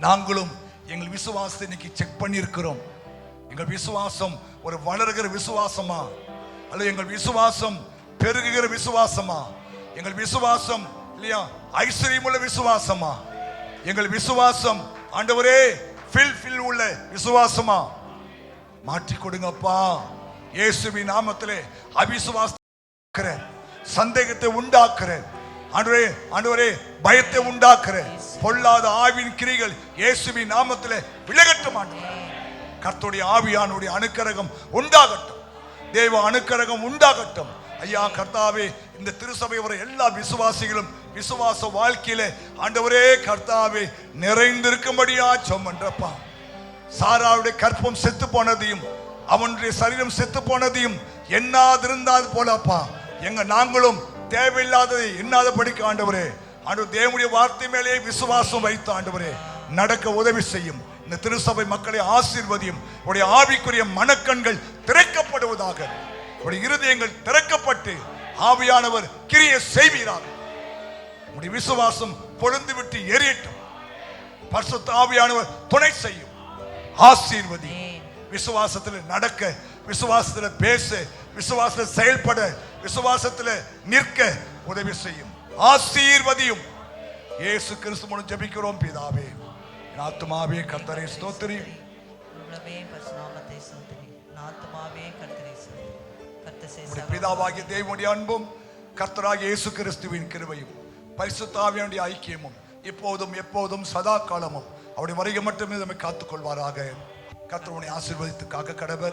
நாங்களும் எங்கள் விசுவாசத்தை இன்னைக்கு செக் பண்ணி இருக்கிறோம். எங்கள் விசுவாசம் ஒரு வளர்கிற விசுவாசமா, அல்லது எங்கள் விசுவாசம் பெருகுகிற விசுவாசமா, எங்கள் விசுவாசம் இல்லையா ஐஸ்வர்யமுள்ள விசுவாசமா, எங்கள் விசுவாசம் ஆண்டவரே ஃபில் உள்ள விசுவாசமா மாற்றி கொடுங்கப்பா. இயேசுவின் நாமத்திலே அவிசுவாச சந்தேகத்தை உண்டாக்குற ஆண்டவரே பயத்தை உண்டாக்குற பொல்லாத ஆவின் கிரிகள் இயேசுவின் நாமத்திலே விலகட்டும். கர்த்தருடைய ஆவியானுடைய அனுக்கிரகம் உண்டாகட்டும், தேவ அனுக்கிரகம் உண்டாகட்டும். ஐயா கர்த்தாவே, இந்த திருசபை வர எல்லா விசுவாசிகளும் விசுவாச வாழ்க்கையில ஆண்டவரே கர்த்தாவே நிறைந்திருக்கும்படியா சொன்னப்பா. சாராவுடைய கற்பம் செத்து போனதையும் அவனுடைய சரீரம் செத்து போனதையும் எண்ணாதிருந்தாது போலப்பா, நாங்களும் தேவையில்லாததை எண்ணாத படிக்க ஆண்டவரே, தேவனுடைய வார்த்தை மேலே விசுவாசம் வைத்து ஆண்டவரே நடக்க உதவி செய்யும். இந்த திருசபை மக்களை ஆசீர்வதியும். உடைய ஆவிக்குரிய மனக்கண்கள் திறக்கப்படுவதாக. உடைய இருதயங்கள் திறக்கப்பட்டு ஆவியானவர் கிரியை செய்வீராக. உடைய விசுவாசம் பொழுந்து விட்டு எரியட்டும். பரிசுத்த ஆவியானவர் துணை செய்யும். ஆசீர்வதி. விசுவாசத்தில் நடக்க, விசுவாசத்தில் பேச, விசுவாசத்தில் செயல்பட, விசுவாசத்தில் நிற்க உதவி செய்யும். ஆசீர்வதியும். இயேசு கிறிஸ்து மூலம் ஜெபிக்கிறோம் பிதாவே. ஆத்துமாவே கர்த்தரை ஸ்தோத்திரி. பிதாவாகிய தேவனுடைய அன்பும் கர்த்தராகிய இயேசு கிறிஸ்துவின் கிருபையும் பரிசுத்த ஆவியானுடைய ஐக்கியமும் இப்போதும் எப்போதும் சதா காலமும் அவருடைய வருகை மட்டுமே நம்மை காத்துக் கொள்வாராக. கர்த்தருடைய ஆசீர்வதித்து காக்க கடவர்.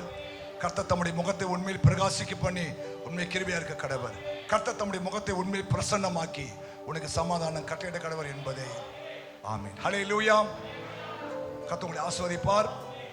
கர்த்தர் தம்முடைய முகத்தை உண்மையில் பிரகாசிக்க பண்ணி உண்மை கிருபையா இருக்க கடவர். கர்த்தர் தம்முடைய முகத்தை உண்மையில் பிரசன்னமாக்கி உனக்கு சமாதானம் கட்டளையிட கடவர் என்பதே. ஆமென். ஹல்லேலூயா. கர்த்தர் உங்களை ஆசீர்வதிப்பார்.